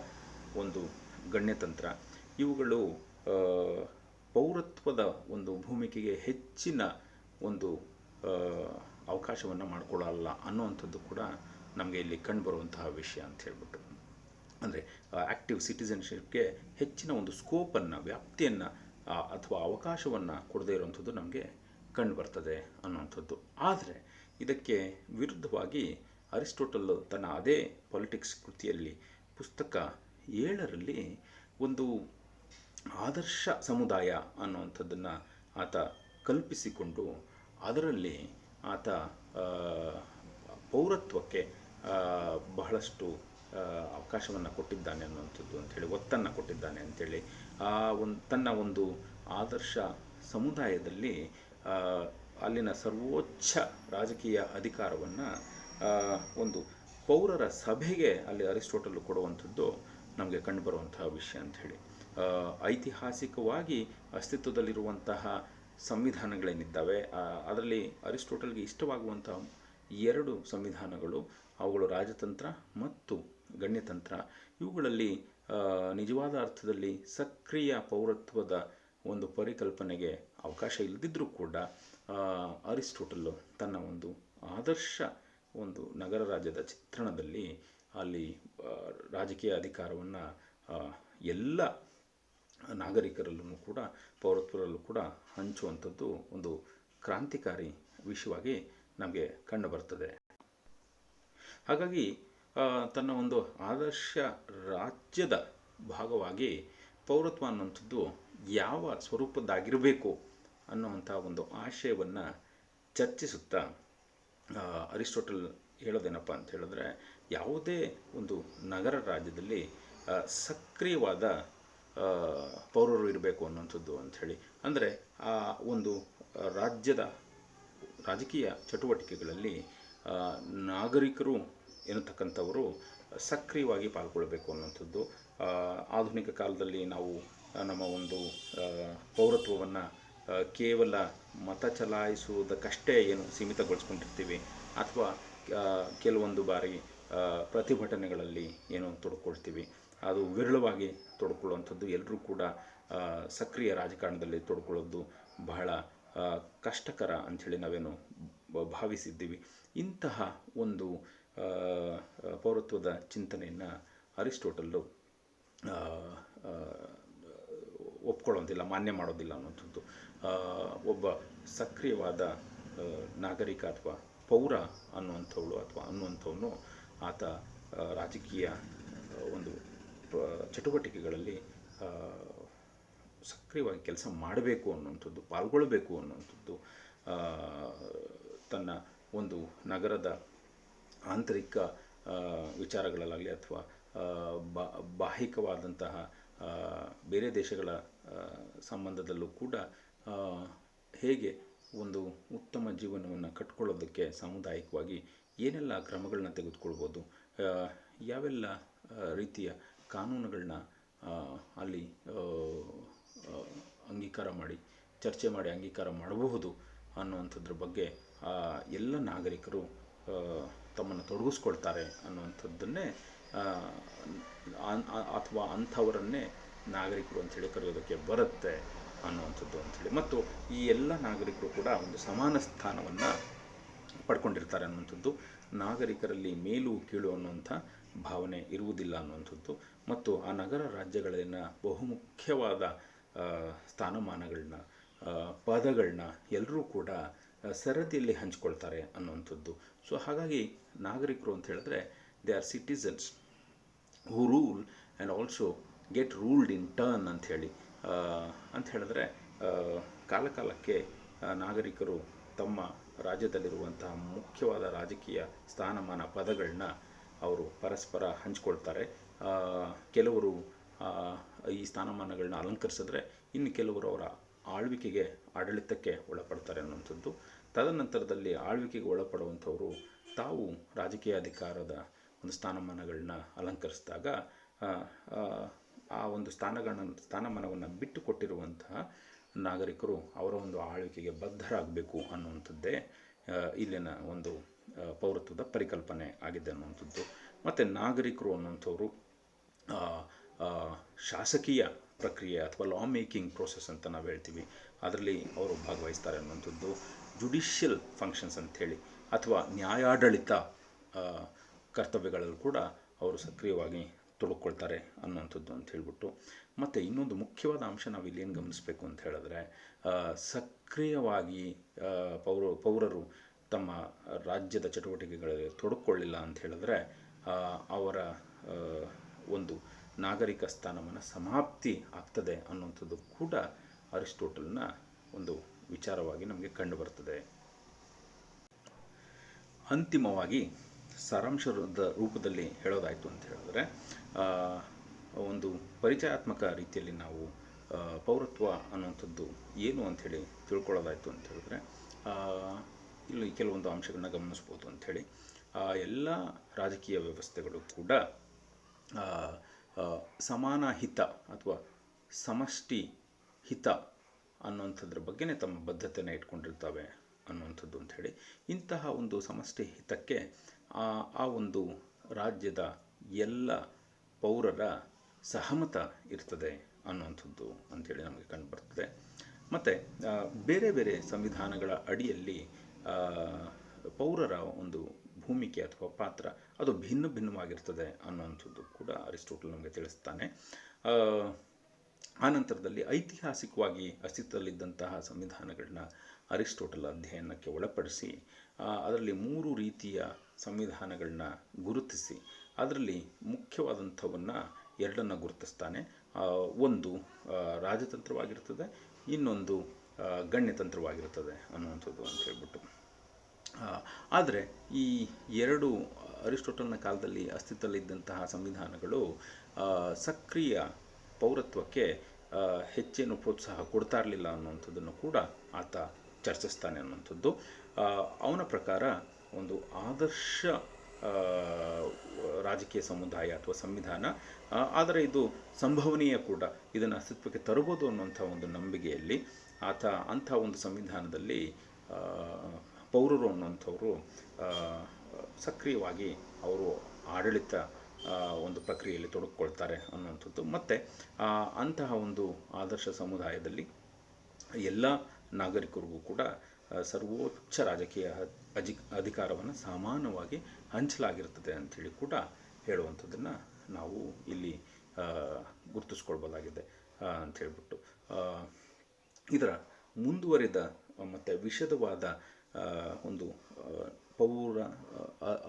ಒಂದು ಗಣ್ಯತಂತ್ರ. ಇವುಗಳು ಪೌರತ್ವದ ಒಂದು ಭೂಮಿಕೆಗೆ ಹೆಚ್ಚಿನ ಒಂದು ಅವಕಾಶವನ್ನು ಮಾಡಿಕೊಳ್ಳಲ್ಲ ಅನ್ನುವಂಥದ್ದು ಕೂಡ ನಮಗೆ ಇಲ್ಲಿ ಕಂಡುಬರುವಂತಹ ವಿಷಯ ಅಂತ ಹೇಳ್ಬಿಟ್ಟು. ಅಂದರೆ ಆ್ಯಕ್ಟಿವ್ ಸಿಟಿಸನ್ಶಿಪ್ಗೆ ಹೆಚ್ಚಿನ ಒಂದು ಸ್ಕೋಪನ್ನು, ವ್ಯಾಪ್ತಿಯನ್ನು ಅಥವಾ ಅವಕಾಶವನ್ನು ಕೊಡದೇ ಇರುವಂಥದ್ದು ನಮಗೆ ಕಂಡು ಬರ್ತದೆ ಅನ್ನುವಂಥದ್ದು. ಆದರೆ ಇದಕ್ಕೆ ವಿರುದ್ಧವಾಗಿ ಅರಿಸ್ಟೋಟಲ್ ತನ್ನ ಅದೇ ಪಾಲಿಟಿಕ್ಸ್ ಕೃತಿಯಲ್ಲಿ ಪುಸ್ತಕ 7ರಲ್ಲಿ ಒಂದು ಆದರ್ಶ ಸಮುದಾಯ ಅನ್ನುವಂಥದ್ದನ್ನು ಆತ ಕಲ್ಪಿಸಿಕೊಂಡು ಅದರಲ್ಲಿ ಆತ ಪೌರತ್ವಕ್ಕೆ ಬಹಳಷ್ಟು ಅವಕಾಶವನ್ನು ಕೊಟ್ಟಿದ್ದಾನೆ ಅನ್ನುವಂಥದ್ದು ಅಂಥೇಳಿ, ಒತ್ತನ್ನು ಕೊಟ್ಟಿದ್ದಾನೆ ಅಂಥೇಳಿ ತನ್ನ ಒಂದು ಆದರ್ಶ ಸಮುದಾಯದಲ್ಲಿ ಅಲ್ಲಿನ ಸರ್ವೋಚ್ಚ ರಾಜಕೀಯ ಅಧಿಕಾರವನ್ನು ಒಂದು ಪೌರರ ಸಭೆಗೆ ಅಲ್ಲಿ ಅರಿಸ್ಟೋಟಲ್ ಕೊಡುವಂಥದ್ದು ನಮಗೆ ಕಂಡುಬರುವಂತಹ ವಿಷಯ ಅಂಥೇಳಿ. ಐತಿಹಾಸಿಕವಾಗಿ ಅಸ್ತಿತ್ವದಲ್ಲಿರುವಂತಹ ಸಂವಿಧಾನಗಳೇನಿದ್ದಾವೆ ಅದರಲ್ಲಿ ಅರಿಸ್ಟೋಟಲ್ಗೆ ಇಷ್ಟವಾಗುವಂಥ 2 ಸಂವಿಧಾನಗಳು, ಅವುಗಳು ರಾಜತಂತ್ರ ಮತ್ತು ಗಣ್ಯತಂತ್ರ. ಇವುಗಳಲ್ಲಿ ನಿಜವಾದ ಅರ್ಥದಲ್ಲಿ ಸಕ್ರಿಯ ಪೌರತ್ವದ ಒಂದು ಪರಿಕಲ್ಪನೆಗೆ ಅವಕಾಶ ಇಲ್ಲದಿದ್ದರೂ ಕೂಡ ಅರಿಸ್ಟೋಟಲ್ಲು ತನ್ನ ಒಂದು ಆದರ್ಶ ಒಂದು ನಗರ ರಾಜ್ಯದ ಚಿತ್ರಣದಲ್ಲಿ ಅಲ್ಲಿ ರಾಜಕೀಯ ಅಧಿಕಾರವನ್ನು ಎಲ್ಲ ನಾಗರಿಕರಲ್ಲೂ ಕೂಡ, ಪೌರತ್ವರಲ್ಲೂ ಕೂಡ ಹಂಚುವಂಥದ್ದು ಒಂದು ಕ್ರಾಂತಿಕಾರಿ ವಿಷಯವಾಗಿ ನಮಗೆ ಕಂಡುಬರ್ತದೆ. ಹಾಗಾಗಿ ತನ್ನ ಒಂದು ಆದರ್ಶ ರಾಜ್ಯದ ಭಾಗವಾಗಿ ಪೌರತ್ವ ಅನ್ನುವಂಥದ್ದು ಯಾವ ಸ್ವರೂಪದ್ದಾಗಿರಬೇಕು ಅನ್ನುವಂಥ ಒಂದು ಆಶಯವನ್ನು ಚರ್ಚಿಸುತ್ತಾ ಅರಿಸ್ಟೋಟಲ್ ಹೇಳೋದೇನಪ್ಪ ಅಂತ ಹೇಳಿದ್ರೆ, ಯಾವುದೇ ಒಂದು ನಗರ ರಾಜ್ಯದಲ್ಲಿ ಸಕ್ರಿಯವಾದ ಪೌರರು ಇರಬೇಕು ಅನ್ನುವಂಥದ್ದು ಅಂಥೇಳಿ. ಅಂದರೆ ಆ ಒಂದು ರಾಜ್ಯದ ರಾಜಕೀಯ ಚಟುವಟಿಕೆಗಳಲ್ಲಿ ನಾಗರಿಕರು ಎನ್ನತಕ್ಕಂಥವರು ಸಕ್ರಿಯವಾಗಿ ಪಾಲ್ಗೊಳ್ಳಬೇಕು ಅನ್ನುವಂಥದ್ದು. ಆಧುನಿಕ ಕಾಲದಲ್ಲಿ ನಾವು ನಮ್ಮ ಒಂದು ಪೌರತ್ವವನ್ನು ಕೇವಲ ಮತ ಚಲಾಯಿಸುವುದಕ್ಕಷ್ಟೇ ಏನು ಸೀಮಿತಗೊಳಿಸ್ಕೊಂಡಿರ್ತೀವಿ, ಅಥವಾ ಕೆಲವೊಂದು ಬಾರಿ ಪ್ರತಿಭಟನೆಗಳಲ್ಲಿ ಏನೋ ತೊಡ್ಕೊಳ್ತೀವಿ. ಅದು ವಿರಳವಾಗಿ ತೊಡ್ಕೊಳ್ಳುವಂಥದ್ದು. ಎಲ್ಲರೂ ಕೂಡ ಸಕ್ರಿಯ ರಾಜಕಾರಣದಲ್ಲಿ ತೊಡ್ಕೊಳ್ಳೋದು ಬಹಳ ಕಷ್ಟಕರ ಅಂಥೇಳಿ ನಾವೇನು ಭಾವಿಸಿದ್ದೀವಿ. ಇಂತಹ ಒಂದು ಪೌರತ್ವದ ಚಿಂತನೆಯನ್ನು ಅರಿಸ್ಟೋಟಲ್ಲು ಒಪ್ಕೊಳ್ಳೋದಿಲ್ಲ, ಮಾನ್ಯ ಮಾಡೋದಿಲ್ಲ ಅನ್ನುವಂಥದ್ದು. ಒಬ್ಬ ಸಕ್ರಿಯವಾದ ನಾಗರಿಕ ಅಥವಾ ಪೌರ ಅನ್ನುವಂಥವನು ಆತ ರಾಜಕೀಯ ಒಂದು ಚಟುವಟಿಕೆಗಳಲ್ಲಿ ಸಕ್ರಿಯವಾಗಿ ಕೆಲಸ ಮಾಡಬೇಕು ಅನ್ನುವಂಥದ್ದು, ಪಾಲ್ಗೊಳ್ಳಬೇಕು ಅನ್ನುವಂಥದ್ದು, ತನ್ನ ಒಂದು ನಗರದ ಆಂತರಿಕ ವಿಚಾರಗಳಲ್ಲಾಗಲಿ ಅಥವಾ ಬಾಹಿಕವಾದಂತಹ ಬೇರೆ ದೇಶಗಳ ಸಂಬಂಧದಲ್ಲೂ ಕೂಡ ಹೇಗೆ ಒಂದು ಉತ್ತಮ ಜೀವನವನ್ನು ಕಟ್ಕೊಳ್ಳೋದಕ್ಕೆ ಸಾಮುದಾಯಿಕವಾಗಿ ಏನೆಲ್ಲ ಕ್ರಮಗಳನ್ನ ತೆಗೆದುಕೊಳ್ಬೋದು, ಯಾವೆಲ್ಲ ರೀತಿಯ ಕಾನೂನುಗಳನ್ನ ಅಲ್ಲಿ ಅಂಗೀಕಾರ ಮಾಡಿ ಚರ್ಚೆ ಮಾಡಿ ಅಂಗೀಕಾರ ಮಾಡಬಹುದು ಅನ್ನುವಂಥದ್ರ ಬಗ್ಗೆ ಎಲ್ಲ ನಾಗರಿಕರು ತಮ್ಮನ್ನು ತೊಡಗಿಸ್ಕೊಳ್ತಾರೆ ಅನ್ನುವಂಥದ್ದನ್ನೇ ಅಥವಾ ಅಂಥವರನ್ನೇ ನಾಗರಿಕರು ಅಂಥೇಳಿ ಕರೆಯೋದಕ್ಕೆ ಬರುತ್ತೆ ಅನ್ನುವಂಥದ್ದು ಅಂಥೇಳಿ. ಮತ್ತು ಈ ಎಲ್ಲ ನಾಗರಿಕರು ಕೂಡ ಒಂದು ಸಮಾನ ಸ್ಥಾನವನ್ನು ಪಡ್ಕೊಂಡಿರ್ತಾರೆ ಅನ್ನುವಂಥದ್ದು, ನಾಗರಿಕರಲ್ಲಿ ಮೇಲು ಕೀಳು ಅನ್ನುವಂಥ ಭಾವನೆ ಇರುವುದಿಲ್ಲ ಅನ್ನುವಂಥದ್ದು, ಮತ್ತು ಆ ನಗರ ರಾಜ್ಯಗಳಲ್ಲಿನ ಬಹುಮುಖ್ಯವಾದ ಸ್ಥಾನಮಾನಗಳನ್ನ ಪದಗಳನ್ನ ಎಲ್ಲರೂ ಕೂಡ ಸರದಿಯಲ್ಲಿ ಹಂಚ್ಕೊಳ್ತಾರೆ ಅನ್ನುವಂಥದ್ದು. ಸೊ ಹಾಗಾಗಿ ನಾಗರಿಕರು ಅಂತ ಹೇಳಿದ್ರೆ they are citizens who rule and also get ruled in turn ಅಂಥೇಳಿ. ಅಂತ ಹೇಳಿದ್ರೆ ಕಾಲಕಾಲಕ್ಕೆ ನಾಗರಿಕರು ತಮ್ಮ ರಾಜ್ಯದಲ್ಲಿರುವಂತಹ ಮುಖ್ಯವಾದ ರಾಜಕೀಯ ಸ್ಥಾನಮಾನ ಪದಗಳನ್ನ ಅವರು ಪರಸ್ಪರ ಹಂಚ್ಕೊಳ್ತಾರೆ. ಕೆಲವರು ಈ ಸ್ಥಾನಮಾನಗಳನ್ನ ಅಲಂಕರಿಸಿದ್ರೆ ಇನ್ನು ಕೆಲವರು ಅವರ ಆಡಳಿತಕ್ಕೆ ಒಳಪಡ್ತಾರೆ ಅನ್ನುವಂಥದ್ದು. ತದನಂತರದಲ್ಲಿ ಆಳ್ವಿಕೆಗೆ ಒಳಪಡುವಂಥವರು ತಾವು ರಾಜಕೀಯ ಅಧಿಕಾರದ ಒಂದು ಸ್ಥಾನಮಾನಗಳನ್ನ ಅಲಂಕರಿಸಿದಾಗ ಆ ಒಂದು ಸ್ಥಾನಮಾನವನ್ನು ಬಿಟ್ಟು ಕೊಟ್ಟಿರುವಂತಹ ನಾಗರಿಕರು ಅವರ ಒಂದು ಆಳ್ವಿಕೆಗೆ ಬದ್ಧರಾಗಬೇಕು ಅನ್ನುವಂಥದ್ದೇ ಇಲ್ಲಿನ ಒಂದು ಪೌರತ್ವದ ಪರಿಕಲ್ಪನೆ ಆಗಿದೆ ಅನ್ನುವಂಥದ್ದು. ಮತ್ತು ನಾಗರಿಕರು ಅನ್ನುವಂಥವರು ಶಾಸಕೀಯ ಪ್ರಕ್ರಿಯೆ ಅಥವಾ ಲಾ ಮೇಕಿಂಗ್ ಪ್ರೋಸೆಸ್ ಅಂತ ನಾವು ಹೇಳ್ತೀವಿ, ಅದರಲ್ಲಿ ಅವರು ಭಾಗವಹಿಸ್ತಾರೆ ಅನ್ನುವಂಥದ್ದು. ಜುಡಿಷಿಯಲ್ ಫಂಕ್ಷನ್ಸ್ ಅಂಥೇಳಿ ಅಥವಾ ನ್ಯಾಯಾಡಳಿತ ಕರ್ತವ್ಯಗಳಲ್ಲೂ ಕೂಡ ಅವರು ಸಕ್ರಿಯವಾಗಿ ತೊಡಕೊಳ್ತಾರೆ ಅನ್ನುವಂಥದ್ದು ಅಂತ ಹೇಳ್ಬಿಟ್ಟು. ಮತ್ತು ಇನ್ನೊಂದು ಮುಖ್ಯವಾದ ಅಂಶ ನಾವು ಇಲ್ಲಿ ಏನು ಗಮನಿಸಬೇಕು ಅಂತ ಹೇಳಿದ್ರೆ, ಸಕ್ರಿಯವಾಗಿ ಪೌರರು ತಮ್ಮ ರಾಜ್ಯದ ಚಟುವಟಿಕೆಗಳಲ್ಲಿ ತೊಡಕೊಳ್ಳಿಲ್ಲ ಅಂತ ಹೇಳಿದ್ರೆ ಅವರ ಒಂದು ನಾಗರಿಕ ಸ್ಥಾನಮಾನ ಸಮಾಪ್ತಿ ಆಗ್ತದೆ ಅನ್ನುವಂಥದ್ದು ಕೂಡ ಅರಿಸ್ಟೋಟಲ್ನ ಒಂದು ವಿಚಾರವಾಗಿ ನಮಗೆ ಕಂಡುಬರ್ತದೆ. ಅಂತಿಮವಾಗಿ ಸಾರಾಂಶದ ರೂಪದಲ್ಲಿ ಹೇಳೋದಾಯಿತು ಅಂತ ಹೇಳಿದ್ರೆ, ಒಂದು ಪರಿಚಯಾತ್ಮಕ ರೀತಿಯಲ್ಲಿ ನಾವು ಪೌರತ್ವ ಅನ್ನುವಂಥದ್ದು ಏನು ಅಂಥೇಳಿ ತಿಳ್ಕೊಳ್ಳೋದಾಯಿತು ಅಂತ ಹೇಳಿದ್ರೆ, ಇಲ್ಲಿ ಕೆಲವೊಂದು ಅಂಶಗಳನ್ನ ಗಮನಿಸ್ಬೋದು ಅಂಥೇಳಿ. ಎಲ್ಲ ರಾಜಕೀಯ ವ್ಯವಸ್ಥೆಗಳು ಕೂಡ ಸಮಾನ ಹಿತ ಅಥವಾ ಸಮಷ್ಟಿ ಹಿತ ಅನ್ನುವಂಥದ್ರ ಬಗ್ಗೆನೇ ತಮ್ಮ ಬದ್ಧತೆಯನ್ನು ಇಟ್ಕೊಂಡಿರ್ತವೆ ಅನ್ನುವಂಥದ್ದು ಅಂಥೇಳಿ. ಇಂತಹ ಒಂದು ಸಮಷ್ಟಿ ಹಿತಕ್ಕೆ ಆ ಒಂದು ರಾಜ್ಯದ ಎಲ್ಲ ಪೌರರ ಸಹಮತ ಇರ್ತದೆ ಅನ್ನುವಂಥದ್ದು ಅಂಥೇಳಿ ನಮಗೆ ಕಂಡುಬರ್ತದೆ. ಮತ್ತು ಬೇರೆ ಬೇರೆ ಸಂವಿಧಾನಗಳ ಅಡಿಯಲ್ಲಿ ಪೌರರ ಒಂದು ಭೂಮಿಕೆ ಅಥವಾ ಪಾತ್ರ ಅದು ಭಿನ್ನವಾಗಿರ್ತದೆ ಅನ್ನುವಂಥದ್ದು ಕೂಡ ಅರಿಸ್ಟೋಟಲ್ ನಮಗೆ ತಿಳಿಸ್ತಾನೆ. ಆನಂತರದಲ್ಲಿ ಐತಿಹಾಸಿಕವಾಗಿ ಅಸ್ತಿತ್ವದಲ್ಲಿದ್ದಂತಹ ಸಂವಿಧಾನಗಳನ್ನ ಅರಿಸ್ಟೋಟಲ್ ಅಧ್ಯಯನಕ್ಕೆ ಒಳಪಡಿಸಿ ಅದರಲ್ಲಿ 3 ರೀತಿಯ ಸಂವಿಧಾನಗಳನ್ನ ಗುರುತಿಸಿ ಅದರಲ್ಲಿ ಮುಖ್ಯವಾದಂಥವನ್ನು 2 ಗುರುತಿಸ್ತಾನೆ. ಒಂದು ರಾಜತಂತ್ರವಾಗಿರ್ತದೆ, ಇನ್ನೊಂದು ಗಣ್ಯತಂತ್ರವಾಗಿರ್ತದೆ ಅನ್ನುವಂಥದ್ದು ಅಂತ ಹೇಳ್ಬಿಟ್ಟು. ಆದರೆ ಈ 2 ಅರಿಸ್ಟೋಟಲ್ನ ಕಾಲದಲ್ಲಿ ಅಸ್ತಿತ್ವದಲ್ಲಿದ್ದಂತಹ ಸಂವಿಧಾನಗಳು ಸಕ್ರಿಯ ಪೌರತ್ವಕ್ಕೆ ಹೆಚ್ಚೇನು ಪ್ರೋತ್ಸಾಹ ಕೊಡ್ತಾ ಇರಲಿಲ್ಲ ಅನ್ನುವಂಥದ್ದನ್ನು ಕೂಡ ಆತ ಚರ್ಚಿಸ್ತಾನೆ ಅನ್ನುವಂಥದ್ದು. ಅವನ ಪ್ರಕಾರ ಒಂದು ಆದರ್ಶ ರಾಜಕೀಯ ಸಮುದಾಯ ಅಥವಾ ಸಂವಿಧಾನ, ಆದರೆ ಇದು ಸಂಭವನೀಯ ಕೂಡ, ಇದನ್ನು ಅಸ್ತಿತ್ವಕ್ಕೆ ತರಬಹುದು ಅನ್ನುವಂಥ ಒಂದು ನಂಬಿಕೆಯಲ್ಲಿ ಆತ ಅಂಥ ಒಂದು ಸಂವಿಧಾನದಲ್ಲಿ ಪೌರರು ಅನ್ನುವಂಥವರು ಸಕ್ರಿಯವಾಗಿ ಅವರು ಆಡಳಿತ ಒಂದು ಪ್ರಕ್ರಿಯೆಯಲ್ಲಿ ತೊಡಗಿಕೊಳ್ತಾರೆ ಅನ್ನುವಂಥದ್ದು. ಮತ್ತು ಅಂತಹ ಒಂದು ಆದರ್ಶ ಸಮುದಾಯದಲ್ಲಿ ಎಲ್ಲ ನಾಗರಿಕರಿಗೂ ಕೂಡ ಸರ್ವೋಚ್ಚ ರಾಜಕೀಯ ಅಧಿಕಾರವನ್ನು ಸಮಾನವಾಗಿ ಹಂಚಲಾಗಿರ್ತದೆ ಅಂಥೇಳಿ ಕೂಡ ಹೇಳುವಂಥದ್ದನ್ನು ನಾವು ಇಲ್ಲಿ ಗುರುತಿಸ್ಕೊಳ್ಬೋದಾಗಿದೆ ಅಂಥೇಳ್ಬಿಟ್ಟು. ಇದರ ಮುಂದುವರಿದ ಮತ್ತು ವಿಶದವಾದ ಒಂದು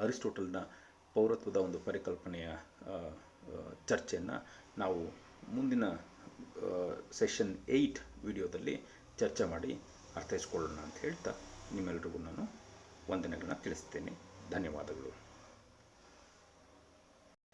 ಅರಿಸ್ಟೋಟಲ್ನ ಪೌರತ್ವದ ಒಂದು ಪರಿಕಲ್ಪನೆಯ ಚರ್ಚೆಯನ್ನು ನಾವು ಮುಂದಿನ ಸೆಷನ್ 8 ವಿಡಿಯೋದಲ್ಲಿ ಚರ್ಚೆ ಮಾಡಿ ಅರ್ಥೈಸ್ಕೊಳ್ಳೋಣ ಅಂತ ಹೇಳ್ತಾ ನಿಮ್ಮೆಲ್ಲರಿಗೂ ನಾನು ವಂದನೆಗಳನ್ನ ತಿಳಿಸ್ತೇನೆ. ಧನ್ಯವಾದಗಳು.